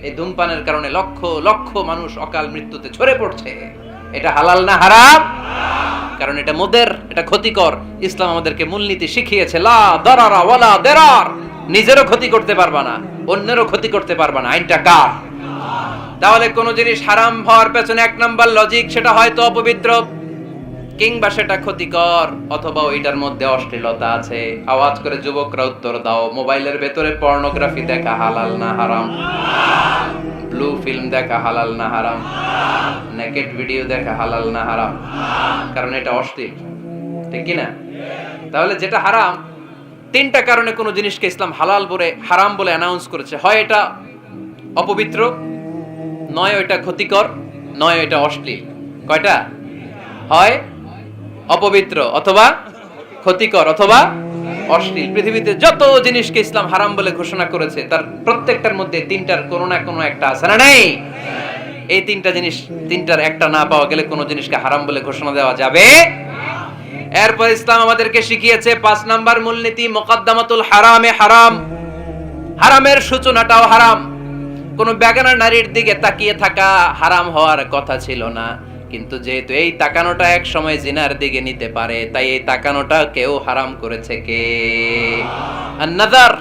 এই ধূমপানের কারণে লক্ষ লক্ষ মানুষ অকাল মৃত্যুতে ঝরে পড়ছে। এটা হালাল না হারাম? কারণ এটা মুদির, এটা ক্ষতিকর। ইসলাম আমাদেরকে মূলনীতি শিখিয়েছে, লা দারারা ওয়ালা দিরার। নিজেরও ক্ষতি করতে পারবা না, অন্যেরও ক্ষতি করতে পারবা না। আইনটা কার? তাহলে কোন জিনিস হারাম হওয়ার পেছনে 1 নাম্বার লজিক, সেটা হয়তো অপবিত্র, কিংবা সেটা ক্ষতিকর, অথবা ওইটার মধ্যে অশ্লীলতা আছে। আওয়াজ করে যুবকরা উত্তর দাও, মোবাইলের ভেতরে পর্নোগ্রাফি দেখা হালাল না হারাম? ব্লু ফিল্ম দেখা হালাল না হারাম? নেকেড ভিডিও দেখা হালাল না হারাম? কারণ এটা অশ্লীল, ঠিক কি না? তাহলে যেটা হারাম, 3টা কারণে কোন জিনিসকে ইসলাম হালাল বলে হারাম বলে অ্যানাউন্স করেছে। হয় এটা অপবিত্র, নয় এটা ক্ষতিকর, নয় এটা অশ্লীল। কয়টা? হয় অপবিত্র, অথবা ক্ষতিকর, অথবা অশ্লীল। পৃথিবীতে যত জিনিসকে ইসলাম হারাম বলে ঘোষণা করেছে তার প্রত্যেকটার মধ্যে 3টার কোনো না কোনো একটা আছে না নাই? এই 3টা জিনিস, 3টার একটা না পাওয়া গেলে কোনো জিনিসকে হারাম বলে ঘোষণা দেওয়া যাবে। এরপর ইসলাম আমাদেরকে শিখিয়েছে 5 নাম্বার মূলনীতি, মুকদ্দামাতুল হারামে হারাম। হারামের সূচনাটাও হারাম। কোন বেগানা নারীর দিকে তাকিয়ে থাকা হারাম হওয়ার কথা ছিল না, কিন্তু যেহেতু এই তাকানোটা এক সময় জিনার দিকে নিতে পারে, তাই এই তাকানোটা কেউ হারাম করেছে কে? আন-নাযার,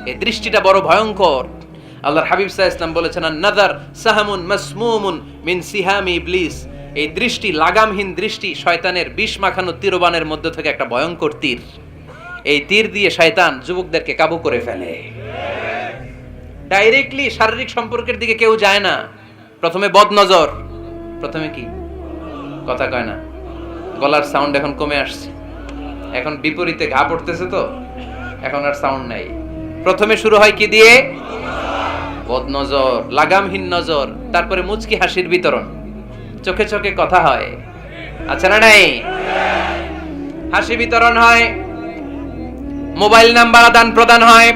এই দৃষ্টিটা বড় ভয়ঙ্কর। আল্লাহর হাবিব সাল্লাল্লাহু আলাইহি ওয়াসাল্লাম বলেছেন, আন-নাযার সাহামুন মাসমুমুন মিন সিহামি ইবলিস। এই দৃষ্টি, লাগামহীন দৃষ্টি, শয়তানের বিষ মাখানো তীরবানের মধ্যে থেকে একটা ভয়ঙ্কর তীর। এই তীর দিয়ে শয়তান যুবকদেরকে কাবু করে ফেলে। ডাইরেক্টলি শারীরিক সম্পর্কের দিকে কেউ যায় না, প্রথমে বদনজর, প্রথমে কি কথা কয় না, গলার সাউন্ড এখন কমে আসছে, এখন বিপরীতে ঘা পড়তেছে, তো এখন আর সাউন্ড নাই। প্রথমে শুরু হয় কি দিয়ে? বদনজর, লাগামহীন নজর, তারপরে মুচকি হাসির বিতরণ, চোখে চোখে কথা হয়, আচ্ছা না নাই? হাসি বিতরণ হয়, মোবাইল নাম্বার আদান প্রদান হয়,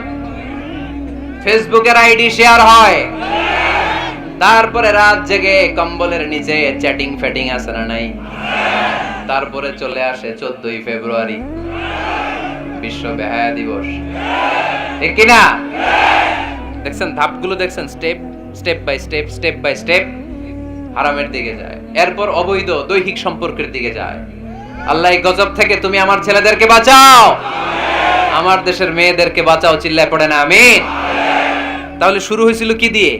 ফেসবুকের আইডি শেয়ার হয়, তারপরে রাত জেগে কম্বলের নিচে চ্যাটিং ফ্যাটিং আছে না নাই? তারপরে চলে আসে 14ই ফেব্রুয়ারি, বিশ্ব বেহায়া দিবস, ঠিক কিনা? দেখছেন ধাপগুলো, দেখছেন step step by step, step by step হারামের দিকে যায়, এরপর অবৈধ দৈহিক সম্পর্কের দিকে যায়। আল্লাহ এই গজব থেকে তুমি আমার ছেলেদেরকে বাঁচাও, আমার দেশের মেয়েদেরকে বাঁচাও, চিল্লায় পড়ে না আমিন। তাহলে শুরু হয়েছিল কি দিয়ে?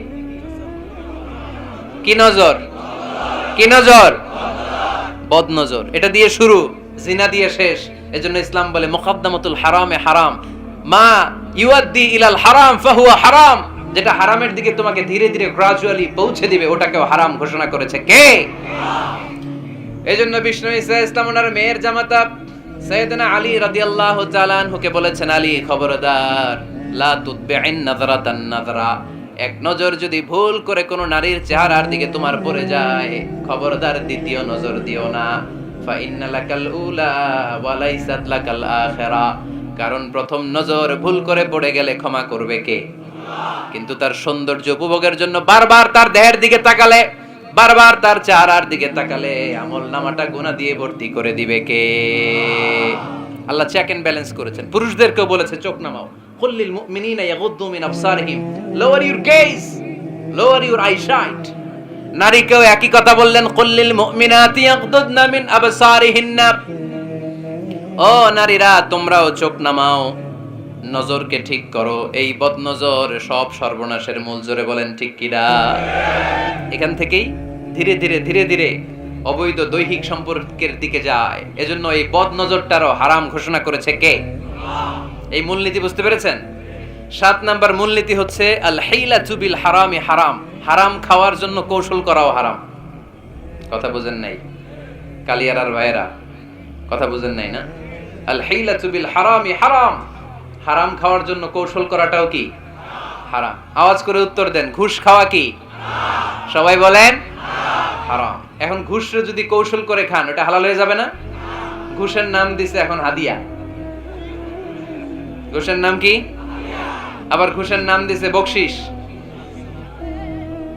কি নজর? কি নজর? বদ নজর, এটা দিয়ে শুরু, জিনা দিয়ে শেষ। এজন্য ইসলাম বলে মুকদ্দামাতুল হারামে হারাম, মা ইউআদ্দি ইলাল হারাম ফাহুয়া হারাম, যেটা হারামের দিকে তোমাকে ধীরে ধীরে গ্রাজুয়ালি পৌঁছে দিবে, ওটাকেও হারাম ঘোষণা করেছে কে? এজন্য বিষ্ণু ঈসা ইসলাম ওনার মেয়ের জামাতা সাইয়েদনা আলী রাদিয়াল্লাহু তাআলা আনহুকে বলেছেন, আলী খবরদার, লা তুতবি'ন নাযরাতান নাযরা, এক নজর যদি ভুল করে কোনো নারীর চেহারার দিকে তোমার পড়ে যায়, খবরদার দ্বিতীয় নজর দিও না। ফা ইন্না লাকাল উলা ওয়া লাইসাত লাকাল আখিরা, কারণ প্রথম নজর ভুল করে পড়ে গেলে ক্ষমা করবে কে? কিন্তু তার সৌন্দর্য উপভোগের জন্য বারবার তার দেহের দিকে তাকালে, বারবার তার চেহারার দিকে তাকালে আমল নামাটা গুনাহ দিয়ে ভর্তি করে দিবে কে? আল্লাহ চেক এন্ড ব্যালেন্স করেছেন। পুরুষদেরকেও বলেছে চোখ নামাও, কুল্লিল মুমিনিনা ইয়াগুদ্দু মিন আবসারিহিম, lower your gaze, lower your eyesight. নারীকেও একই কথা বললেন, কুল্লিল মুমিনাতি ইয়াগুদ্দুনা মিন আবসারিহিন্না, ও নারীরা তোমরাও চোখ নামাও, নজরকে ঠিক করো, এই বদ নজর সব সর্বনাশের মূল। জোরে বলেন ঠিক কিনা? এখান থেকেই ধীরে ধীরে ধীরে ধীরে অবৈধ দৈহিক সম্পর্কের দিকে যায়। এজন্য এই বদ নজরটারও হারাম ঘোষণা করেছে কে? এই মূলনীতি বুঝতে পেরেছেন? 7 নাম্বার মূলনীতি হচ্ছে আল হিলাতু বিল হারামি হারাম, হারাম খাওয়ার জন্য কৌশল করাও হারাম। কথা বুঝেন নাই কালিয়ারার ভাইয়েরা? কথা বুঝেন নাই না? আল হিলাতু বিল হারামি হারাম, হারাম খাওয়ার জন্য কৌশল করাটাও কি হারাম? আওয়াজ করে উত্তর দেন, ঘুষ খাওয়া কি সবাই বলেন হারাম। এখন ঘুষরে যদি কৌশল করে খান, ওটা হালাল হয়ে যাবে না? ঘুষের নাম দিছে এখন হাদিয়া, ঘুষের নাম কি? আবার ঘুষের নাম দিছে বকশিস,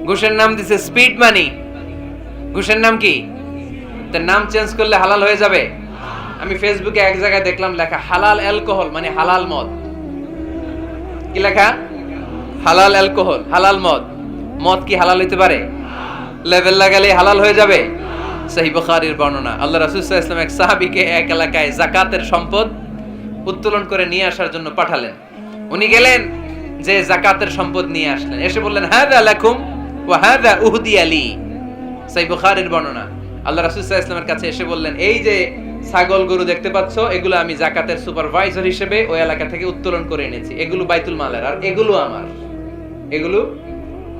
ঘুষের নাম দিছে স্পিড মানি, ঘুষের নাম কি? তার নাম চেঞ্জ করলে হালাল হয়ে যাবে? আমি ফেসবুকে এক জায়গায় দেখলাম লেখা হালাল অ্যালকোহল, মানে হালাল মদ। কি লেখা? হালাল অ্যালকোহল, হালাল মদ। মদ কি হালাল হইতে পারে? লেভেল লাগালে হালাল হয়ে যাবে? সহিহ বুখারীর বর্ণনা, আল্লাহ রাসূল সাল্লাল্লাহু আলাইহি ওয়াসাল্লাম এক সাহাবীকে এক এলাকায় যাকাতের সম্পদ উত্তোলন করে নিয়ে আসার জন্য পাঠালেন। উনি গেলেন, যে যাকাতের সম্পদ নিয়ে আসলেন, এসে বললেন হাযা লাকুম ওয়া হাযা উহদিয়া লি। সহিহ বুখারীর বর্ণনা, আল্লাহ রাসূল সাল্লাল্লাহু আলাইহি ওয়াসাল্লামের কাছে এসে বললেন, এই যে ছাগল গরু দেখতে পাচ্ছ, এগুলো আমি যাকাতের সুপারভাইজার হিসেবে ওই এলাকা থেকে উত্তোলন করে এনেছি, এগুলো বাইতুল মালের, আর এগুলো আমার। এগুলো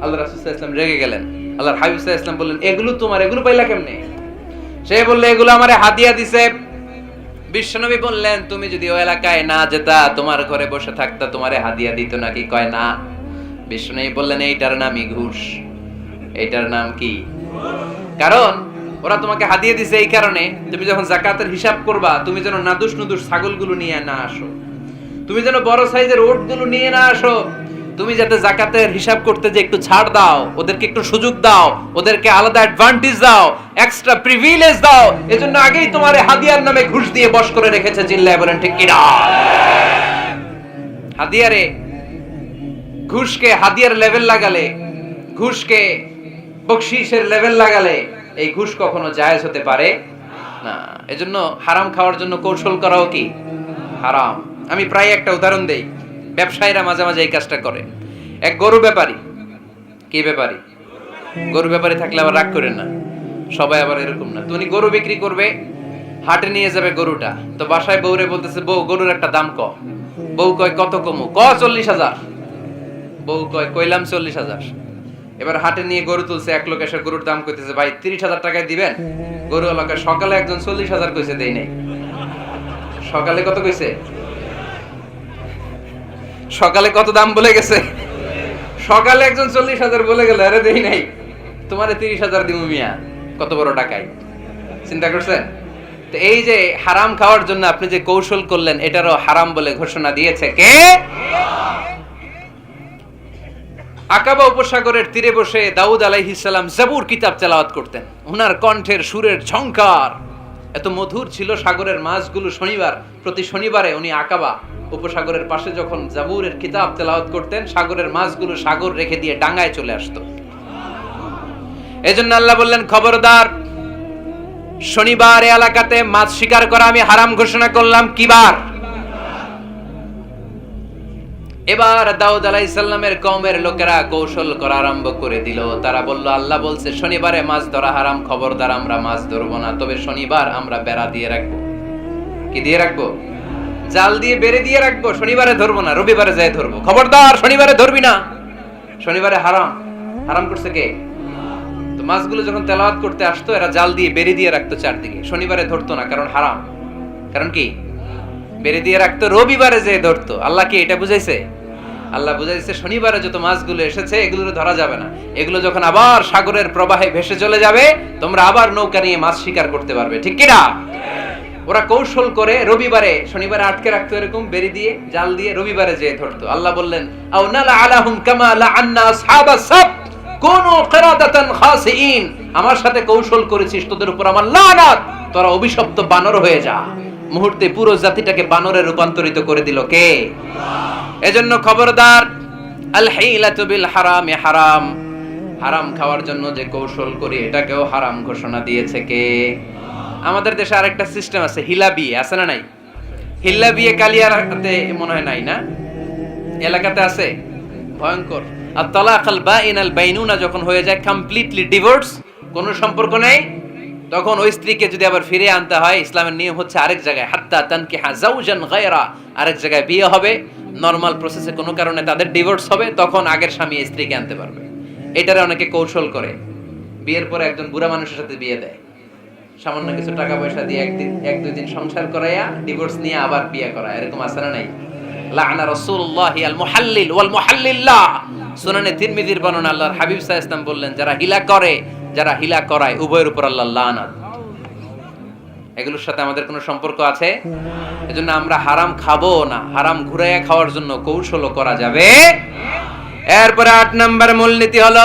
আল্লাহ রাসূল সাল্লাল্লাহু আলাইহি ওয়াসাল্লাম রেগে গেলেন। আল্লাহর হাবিব সাল্লাল্লাহু আলাইহি ওয়াসাল্লাম বললেন, এগুলো তোমার, এগুলো পাইলা কেমনে? সে বলল, এগুলো আমারে হাদিয়া দিছে। বিশ্বনবী বললেন, তুমি যদি ওই এলাকায় না যেতা, তোমার ঘরে বসে থাকতা, তোমারে হাদিয়া দিত নাকি? কয় না। বিশ্বনবী বললেন, এইটার নামই ঘুষ। এইটার নাম কি? কারণ ওরা তোমাকে হাদিয়া দিছে এই কারণে, তুমি যখন যাকাতের হিসাব করবা, তুমি যেন নাদুস নুদুস ছাগলগুলো নিয়ে না আসো, তুমি যেন বড় সাইজের ওটগুলো নিয়ে না আসো, তুমি যাতে যাকাতের হিসাব করতে যে একটু ছাড় দাও, ওদেরকে একটু সুযোগ দাও, ওদেরকে আলাদা অ্যাডভান্টেজ দাও, এক্সট্রা প্রিভিলেজ দাও, এজন্য আগেই তোমারে হাদিয়ার নামে ঘুষ দিয়ে বশ করে রেখেছে। চিল্লায় বলেন ঠিক কিনা? হাদিয়ারে, ঘুষকে হাদিয়ার লেভেল লাগালে, ঘুষকে বকশিশের লেভেল লাগালে এই ঘুষ কখনো জায়েজ হতে পারে না। এজন্য হারাম খাওয়ার জন্য কৌশল করাও কি হারাম। আমি প্রায় একটা উদাহরণ দেই, ব্যবসায়ীরা মাঝে মাঝে এই কাজটা করে। এক গরু ব্যাপারী, কি ব্যাপারী? গরু ব্যাপারী থাকলে আবার রাগ করেন না, সবাই আবার এরকম না। তো উনি গরু বিক্রি করবে, হাটে নিয়ে যাবে গরুটা, তো বাসায় বউরে বলতেছে, বউ গরুর একটা দাম ক। বউ কয় কত কমু? ক 40,000। বউ কয় কইলাম 40,000। এবার হাটে নিয়ে গরু তুলছে, এক লোক এসে গরুর দাম কইতেছে, ভাই 30,000 টাকায় দিবেন? গরু এলাকায় সকালে একজন 40,000 কইছে, দেই নাই। সকালে কত কইছে? সকালে কত দাম বলে গেছে? সকালে একজন 40,000 বলে গেল, আরে দেই নাই, তোমারে 30,000 দিমু মিয়া। কত বড় টাকাই, চিন্তা করছেন? তো এই যে হারাম খাওয়ার জন্য আপনি যে কৌশল করলেন, এটারও হারাম বলে ঘোষণা দিয়েছে কে? আকাবা উপসাগরের তীরে বসে দাউদ আলাইহিস সালাম জাবুর কিতাব তেলাওয়াত করতেন। ওনার কণ্ঠের সুরের ঝংকার এত মধুর ছিল, সাগরের মাছগুলো প্রতি শনিবারে উনি আকাবা উপসাগরের পাশে যখন জাবুরের কিতাব তেলাওয়াত করতেন, সাগরের মাছগুলো সাগর রেখে দিয়ে ডাঙায় চলে আসতো। এজন্য আল্লাহ বললেন, খবরদার, শনিবার এলাকাতে মাছ শিকার করা আমি হারাম ঘোষণা করলাম। কিবার? এবার দাউদ আলাইহিস সালামের কওমের লোকেরা কৌশল করা আরম্ভ করে দিল। তারা বলল, আল্লাহ বলছে শনিবারে মাছ ধরা হারাম, খবরদার আমরা মাছ ধরবো না, তবে শনিবার আমরা বেড়া দিয়ে রাখবো। কি দিয়ে রাখবো? জাল দিয়ে বেড়ে দিয়ে রাখবো। শনিবারে ধরবো না, রবিবারে যাই ধরবো। খবরদার শনিবারে ধরবি না, শনিবারে হারাম। হারাম করছে কে? তো মাছগুলো যখন তেলাওয়াত করতে আসতো, এরা জাল দিয়ে বেড়ে দিয়ে রাখতো চারদিকে, শনিবারে ধরতো না, কারণ হারাম। কারণ কি? বেড়ে দিয়ে রাখতো, রবিবারে যে ধরতো। আল্লাহ কি এটা বুঝাইছে? আল্লাহ বুঝাইছে শনিবারে যত মাছগুলো এসেছে এগুলো ধরা যাবে না, এগুলো যখন আবার সাগরের প্রবাহে ভেসে চলে যাবে, তোমরা আবার নৌকা নিয়ে মাছ শিকার করতে পারবে। ঠিক কিনা? ওরা কৌশল করে রবিবারে, শনিবারে আটকে রাখতো এরকম বেড়ে দিয়ে, জাল দিয়ে, রবিবারে যে ধরতো। আল্লাহ বললেন, আও নালা আলাহুম কামা লাআন্না আসহাবাস সাবত কুনু কিরাদাতান খাসিইন। আমার সাথে কৌশল করেছিস, তোদের উপর আমার লানাত, তোরা অভিশপ্ত বানর হয়ে যা। মুহূর্তে পুরো জাতিটাকে বানরে রূপান্তরিত করে দিল কে? এজন্য খবরদার, আল হিলাতু বিল হারামি হারাম। হারাম খাওয়ার জন্য যে কৌশল করি, এটাকেও হারাম ঘোষণা দিয়েছে কে? আমাদের দেশে আরেকটা সিস্টেম আছে, হিলা বিয়ে আছে না নাই? হিলা বিয়ে কালিয়ারাতে মনে হয় নাই না? এলাকাতে আছে, ভয়ঙ্কর। আর তালাকাল বাইনাল বাইনুনা যখন হয়ে যায় কমপ্লিটলি ডিভোর্স, কোনো সম্পর্ক নেই, তখন ওই স্ত্রীকে যদি আবার ফিরে আনতে হয়, ইসলামের নিয়ম হচ্ছে আরেক জায়গায় হাত্তা তানকিহা যাওজান গায়রা, আরেক জায়গায় বিয়ে হবে, নরমাল প্রসেসে কোনো কারণে তাদের ডিভোর্স হবে, তখন আগের স্বামী স্ত্রীকে আনতে পারবে। এটারে অনেকে কৌশল করে, বিয়ের পরে একজন বুড়া মানুষের সাথে বিয়ে দেয়, সামান্য কিছু টাকা পয়সা দিয়ে এক দুই দিন সংসার করাইয়া ডিভোর্স নিয়ে আবার বিয়ে করা। এরকম আছে না নাই? লাআনা রাসূলুল্লাহি আল মুহাল্লিল ওয়াল মুহাল্লিল্লাহ। সুনানে তিরমিজির বর্ণনা, আল্লাহর হাবিব সাল্লাল্লাহু আলাইহি ওয়াসাল্লাম বললেন, যারা হিলা করে, যারা হিলা করায়, উভয়ের উপর আল্লাহর লানাত। এগুলোর সাথে আমাদের কোনো সম্পর্ক আছে? এজন্য আমরা হারাম খাবো না। হারাম ঘুরাইয়া খাওয়ার জন্য কৌশলও করা যাবে। এরপরে 8 নম্বর মূলনীতি হলো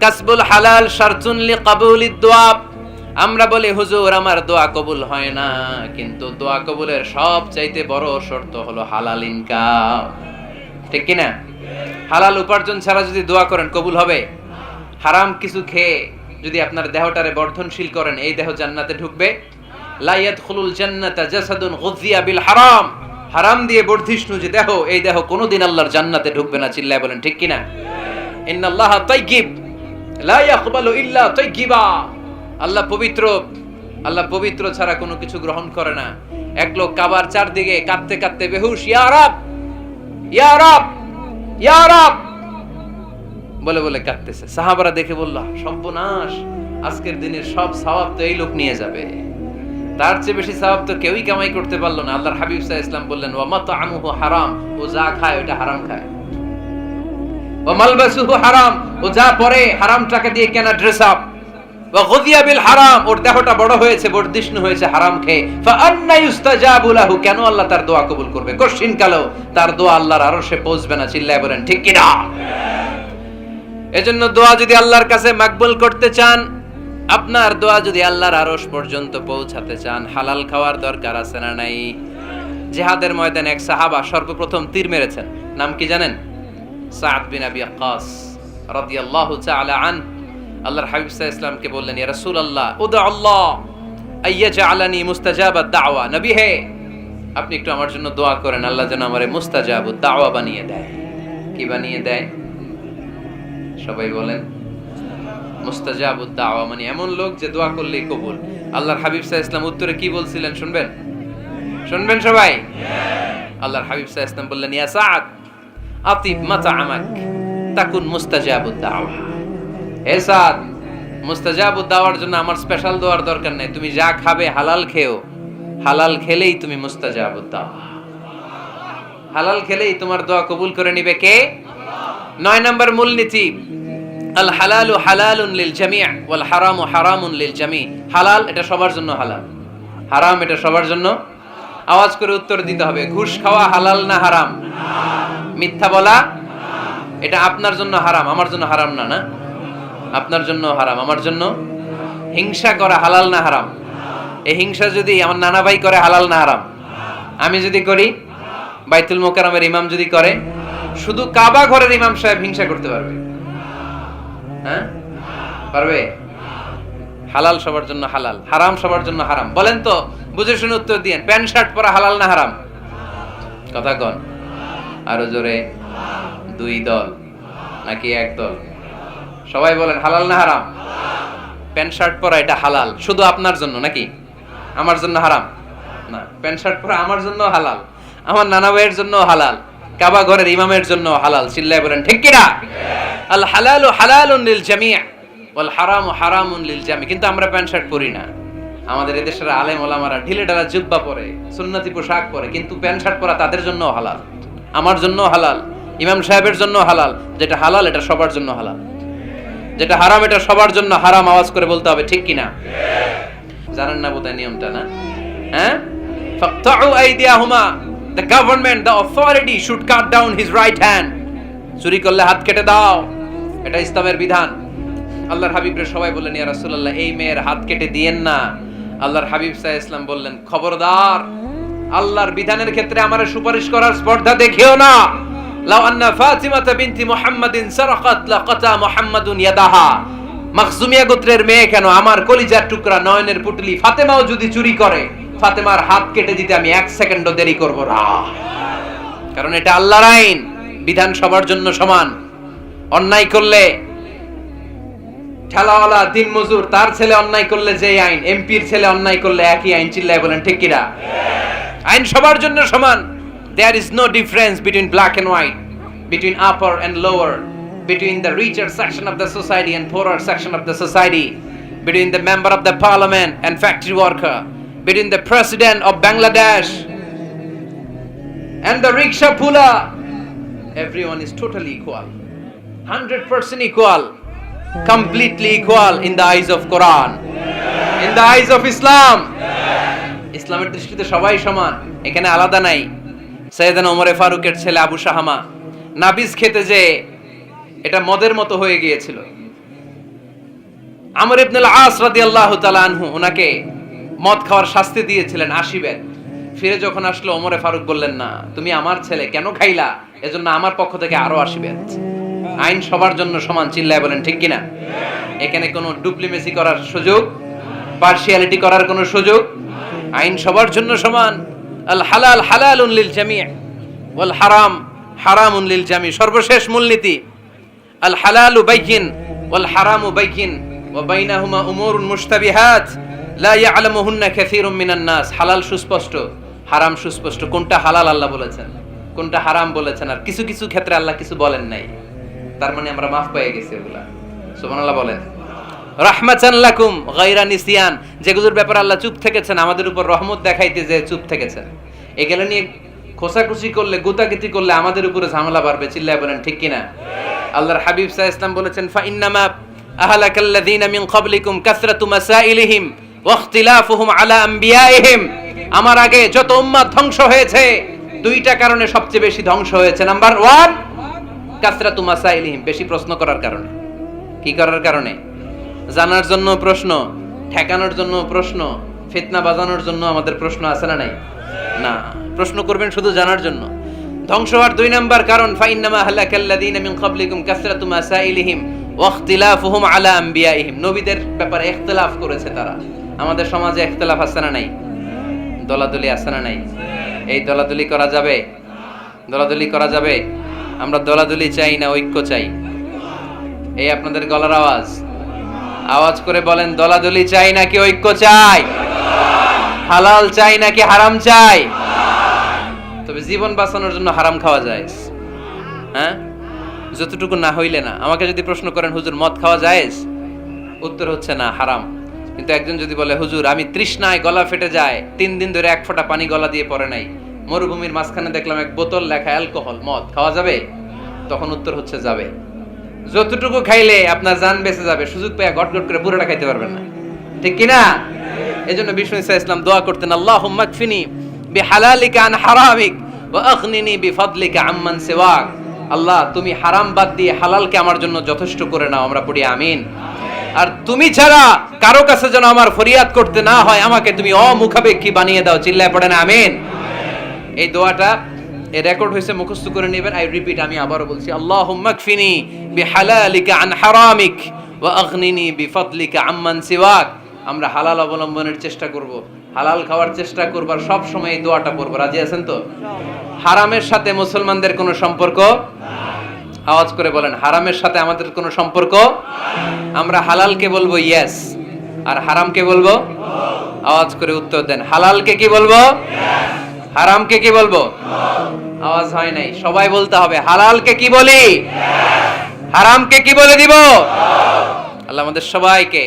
কাসবুল হালাল শারতুন লিকাবুলিদ দুআ। আমরা বলি, হুজুর আমার দোয়া কবুল হয় না, কিন্তু দোয়া কবুলের সবচাইতে বড় শর্ত হলো হালাল ইনকাম। ঠিক কি না? হালাল উপার্জন ছাড়া যদি দোয়া করেন কবুল হবে? হারাম কিছু খেয়ে যদি আপনার দেহটারে বর্ধনশীল করেন, এই দেহ জান্নাতে ঢুকবে? লা ইয়াদখুলুল জান্নাতা জাসাদুন গুযিয়া বিল হারাম। হারাম দিয়ে বর্ধিষ্ণু যে দেহ, এই দেহ কোনোদিন আল্লাহর জান্নাতে ঢুকবে না। চিল্লায় বলেন ঠিক কি না? ইন্নাল্লাহা তাইয়্যিব লা ইয়াকবালু ইল্লা তাইয়্যিবা। আল্লাহ পবিত্র, আল্লাহ পবিত্র ছাড়া কোনো কিছু গ্রহণ করে না। এক লোক কাবার চারদিকে কাঁদতে কাঁদতে বেহুশ, ইয়া রাব ইয়া রাব ইয়া রাব বলে বলে কাঁদতেছে। সাহাবারা দেখে বলল, সর্বনাশ, আজকের দিনের সব সওয়াব তো এই লোক নিয়ে যাবে, তার চেয়ে বেশি সওয়াব তো কেউই কামাই করতে পারলো না। আল্লাহর হাবিব সাল্লাল্লাহু আলাইহি ওয়াসাল্লাম বললেন, ওয়া মাতআমুহু হারাম, ও যা খায় ওটা হারাম খায়। ওয়া মালবাসুহু হারাম, ও যা পরে হারাম টাকা দিয়ে কেনা ড্রেস আপ। ওয়া গুযিয়া বিল হারাম, ওর দেহটা বড় হয়েছে, বর্ধিষ্ণু হয়েছে হারাম খেয়ে। ফা আন্না ইউস্তাজাবু লাহু, কেন আল্লাহ তার দোয়া কবুল করবে? কঠিন কালো তার দোয়া আল্লাহর আরশে পৌঁছবে না। চিল্লায় বলেন ঠিক কি না? এজন্য দোয়া যদি আল্লাহর কাছে মাকবুল করতে চান, আপনার দোয়া যদি আল্লাহর আরশ পর্যন্ত পৌঁছাতে চান, হালাল খাওয়ার দরকার আছে না নাই? জিহাদের ময়দানে এক সাহাবা সর্বপ্রথম তীর মেরেছেন, নাম কি জানেন? সাদ বিন আবি ওয়াক্কাস রাদিয়াল্লাহু তাআলা আনহু। আল্লাহর হাবিব সাল্লাল্লাহু আলাইহি ওয়াসাল্লামকে বললেন, ইয়া রাসূলুল্লাহ উদু আল্লাহ আইয়াজআলানি মুস্তাজাবাদ দাওয়া। নবী হে, আপনি একটু আমার জন্য দোয়া করেন, আল্লাহ যেন আমারে মুস্তাজাবুদ দাওয়া বানিয়ে দেয়। কি বানিয়ে দেয়? সবাই বলেন। মুস্তাজাবুদ দাওয়া মানে এমন লোক যে দোয়া করলেই কবুল। আল্লাহর হাবিব সাল্লাল্লাহু আলাইহি ওয়াসাল্লাম উত্তরে কি বলছিলেন শুনবেন? শুনবেন সবাই? আল্লাহর হাবিব সাল্লাল্লাহু আলাইহি ওয়াসাল্লাম বললেন, ইয়া সাদ আতিব মাতআমাক তাকুন মুস্তাজাবুদ দাওয়া। হে সাদ, মুস্তাজাবুদ দাওয়ার জন্য আমার স্পেশাল দোয়ার দরকার নেই, তুমি যা খাবে হালাল খেও, হালাল খেলেই তুমি মুস্তাজাবুদ দাওয়া, হালাল খেলেই তোমার দোয়া কবুল করে নিবে কে? 9 নম্বর মূলনীতি, আল হালালু হালালুন লিল জামি' ওয়াল হারামু হারামুন লিল জামি'। হালাল এটা সবার জন্য হালাল, হারাম এটা সবার জন্য। আওয়াজ করে উত্তর দিতে হবে, ঘুষ খাওয়া হালাল না হারাম? মিথ্যা বলা এটা আপনার জন্য হারাম, আমার জন্য হারাম না? না, আপনার জন্য হারাম, আমার জন্য। হিংসা করা হালাল না হারাম? এই হিংসা যদি আমার নানা ভাই করে হালাল না হারাম? আমি যদি করি, বাইতুল মোকাররমের ইমাম যদি করে, শুধু কাবা ঘরের ইমাম সাহেব হিংসা করতে পারবে? হ্যাঁ পারবে? হালাল সবার জন্য হালাল, হারাম সবার জন্য হারাম। বলেন তো, বুঝে শুনে উত্তর দিয়েন, প্যান্ট শার্ট পরা হালাল না হারাম? কথা কন আরো জোরে। 2 দল নাকি 1 দল? সবাই বলেন হালাল না হারাম? প্যান্ট শার্ট পরা এটা হালাল শুধু আপনার জন্য নাকি আমার জন্য হারাম? না, প্যান্ট শার্ট পরা আমার জন্য হালাল, আমার নানা ভাইয়ের জন্য হালাল, কাবা ঘরের ইমামের জন্য হালাল। চিল্লায় বলেন ঠিক কিনা? আল হালালু হালালুন লিল জামি' ওয়াল হারামু হারামুন লিল জামি'। কিন্তু আমরা প্যান্ট শার্ট পরি না। আমাদের এদেশের আলেম ওলামারা ঢিলে ঢালা জুব্বা পরে, সুন্নতি পোশাক পরে, কিন্তু প্যান্ট শার্ট পরা তাদের জন্য হালাল, আমার জন্য হালাল, ইমাম সাহেবের জন্য হালাল। যেটা হালাল এটা সবার জন্য হালাল, যেটা হারাম এটা সবার জন্য হারাম। আওয়াজ করে বলতে হবে ঠিক কিনা? জানেন না বোধহয় নিয়মটা, না? হ্যাঁ, ফাকতাউ আইদিয়াহুমা, the government, the authority should cut down his right hand. চুরি করলে হাত কেটে দাও, এটা ইসলামের বিধান। আল্লাহর হাবিবের সবাই বললেন, ইয়া রাসূলুল্লাহ, এই মেয়ের হাত কেটে দিয়েন না। আল্লাহর হাবিব সাল্লাল্লাহু আলাইহি ওয়াসাল্লাম বললেন, খবরদার, আল্লাহর বিধানের ক্ষেত্রে আমারে সুপারিশ করার স্পর্ধা দেখিও না। লাউ আন্না ফাতিমাতা বিনতি মুহাম্মাদিন সারাকাত লাকাতা মুহাম্মাদুন ইয়াদাহা। মাখজুমিয়া গোত্রের মেয়ে কেন, আমার কলিজার টুকরা নয়নের পুটলি ফাতেমাও যদি চুরি করে, ফাতেমার হাত কেটে দিতে আমি 1 সেকেন্ডও দেরি করব না। কারণ এটা আল্লাহর আইন, বিধান সবার জন্য সমান। অন্যায় করলে ঠেলাওয়ালা দিনমজুর তার ছেলে অন্যায় করলে যে আইন, এমপির ছেলে অন্যায় করলে একই আইন। চিল্লায় বলেন ঠিক কিনা? আইন সবার জন্য সমান। There is no difference between black and white, between upper and lower, between the richer section of the society and poorer section of the society, between the member of the parliament and factory worker, between the president of Bangladesh and the rickshaw puller. Everyone is totally equal, 100% equal, completely equal in the eyes of Quran, in the eyes of Islam. ইসলামের দৃষ্টিতে সবাই সমান, এখানে আলাদা নাই। সাইয়েদনা ওমরে ফারুকের ছেলে আবু শাহামা নাবিজ খেতে যে এটা মদের মতো হয়ে গিয়েছিল। আমর ইবনে আল-আস রাদিয়াল্লাহু তাআলা আনহু ওনাকে মদ খাওয়ার শাস্তি দিয়েছিলেন 80 বেত। ফিরে যখন আসলো, ওমরে ফারুক বললেন, না, তুমি আমার ছেলে কেন খাইলা, এজন্য আমার পক্ষ থেকে আরো 80 বেত। আইন সবার জন্য সমান। চিল্লায় বলেন ঠিক কিনা? এখানে কোনো ডুপ্লিমেসি করার সুযোগ, পার্শিয়ালিটি করার কোনো সুযোগ, আইন সবার জন্য সমান। আল হালাল হালালুন লিল জামি' ওয়াল হারাম হারামুন লিল জামি'। সর্বশেষ মূলনীতি, আল হালালু বাইয়িন ওয়াল হারামু বাইয়িন ওয়া বাইনাহুমা উমুরুন মুশতাবিহাত লা ইয়ালামুহুন্না কাসীরুম মিনান নাস। হালাল সুস্পষ্ট, হারাম সুস্পষ্ট। কোনটা হালাল আল্লাহ বলেছেন, কোনটা হারাম বলেছেন, আর কিছু কিছু ক্ষেত্রে আল্লাহ কিছু বলেন নাই, তার মানে আমরা মাফ পেয়ে গেছি ওগুলা। সুবহানাল্লাহ বলেন। রাহমাতান লাকুম গায়রা নিসিয়ান, যেগুলোর ব্যাপারে আল্লাহ চুপ থেকেছেন, আমাদের উপর রহমত দেখাইতে যে চুপ থেকেছেন। এগুলো নিয়ে খোসাখুশি করলে, গুতাগুতি করলে আমাদের উপরে ঝামেলা বাড়বে। চিল্লায় বলেন ঠিক কিনা? আল্লাহর হাবিব সাল্লাল্লাহু আলাইহি ওয়াসাল্লাম বলেছেন, ফা ইন্নামা আহলাকাল্লাযীনা মিন ক্বাবলিকুম কাসরাতু মাসাইলিহিম ওয়া ইখতিলাফুহুম আলা আমবিয়াইহিম। আমার আগে যত উম্মাত ধ্বংস হয়েছে, 2টা কারণে সবচেয়ে বেশি ধ্বংস হয়েছে। নাম্বার 1, কাসরাতু মাসাইলিহিম, বেশি প্রশ্ন করার কারণে। কি করার কারণে? জানার জন্য প্রশ্ন, ঠেকানোর জন্য প্রশ্ন, ফিতনা বাজানোর জন্য আমাদের প্রশ্ন আছে না নাই? না, প্রশ্ন করবেন শুধু জানার জন্য। ধ্বংস হওয়ার 2 নাম্বার কারণ, ফাইন্নামা হালাকাল্লাযীনা মিন ক্বাবলিকুম কাসরাতু মাসাইলিহিম ওয়া ইখতিলাফুহুম আলা আমবিয়াইহিম। নবীদের ব্যাপারে ইখতিলাফ করেছে তারা। আমাদের সমাজে ইখতিলাফ আছে না নাই? দলাদলি আছে না নাই? এই দলাদলি করা যাবে? দলাদলি করা যাবে? আমরা দলাদলি চাই না ঐক্য চাই? এই আপনাদের গলার আওয়াজ, আওয়াজ করে বলেন, দলাদলি চাই নাকি ঐক্য চাই? হালাল চাই নাকি হারাম চাই? তবে জীবন বাঁচানোর জন্য হারাম খাওয়া যায়। হ্যাঁ, যতটুকু না হইলে না। আমাকে যদি প্রশ্ন করেন হুজুর মদ খাওয়া জায়েজ, উত্তর হচ্ছে না, হারাম। কিন্তু একজন যদি বলে হুজুর আমি তৃষ্ণায় গলা ফেটে যায়, 3 দিন ধরে এক ফোঁটা পানি গলা দিয়ে পড়ে নাই, মরুভূমির মাঝখানে দেখলাম এক বোতল লেখা অ্যালকোহল, মদ খাওয়া যাবে? তখন উত্তর হচ্ছে যাবে। যতটুকু খাইলে আপনার জান বেঁচে যাবে, সুযোগ পেয়ে গট গট করে পুরোটা খাইতে পারবেন না, ঠিক কিনা? এজন্য বিষ্ণু ঈসা ইসলাম দোয়া করতেন, আল্লাহুম্মা কফিনি বিহালালিকা আন হারামিক ওয়া আগনিনি বিফাদলিকা আম্মান সিওয়াক। আল্লাহ তুমি হারাম বাদ দিয়ে হালালকে আমার জন্য যথেষ্ট করে নাও। আমরা পড়ি আমিন। আর তুমি ছাড়া কারো কাছে যেন আমার ফরিয়াদ করতে না হয়, আমাকে তুমি অমুখাপেক্ষী বানিয়ে দাও। চিল্লায় পড়েন আমিন। এই দোয়াটা এই রেকর্ড হয়েছে, মুখস্থ করে নেবেন। আই রিপিট, আমি আবারও বলছি, আল্লাহুম্মা কফিনি বিহালালিকা আন হারামিক ওয়া আগনিনি বিফাদলিকা আম্মান সিওয়াক। আমরা হালাল অবলম্বনের চেষ্টা করব, হালাল খাওয়ার চেষ্টা করব, আর সব সময় এই দোয়াটা পড়ব। রাজি আছেন তো? হারামের সাথে মুসলমানদের কোনো সম্পর্ক? আওয়াজ করে বলেন, হারামের সাথে আমাদের কোনো সম্পর্ক? আমরা হালালকে বলবো ইয়েস, আর হারামকে বলবো? আওয়াজ করে উত্তর দেন, হালালকে কি বলবো, হারামকে কি বলবো? আওয়াজ হয় নাই, সবাই বলতে হবে, হালালকে কি বলি, হারামকে কি বলে দিব? আল্লাহ আমাদের সবাইকে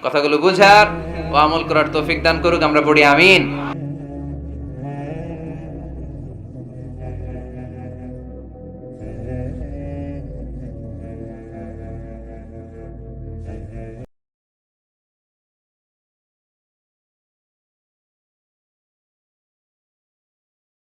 কথাগুলো বুঝার ও আমল করার তৌফিক দান করুক। আমরা পড়ি আমিন।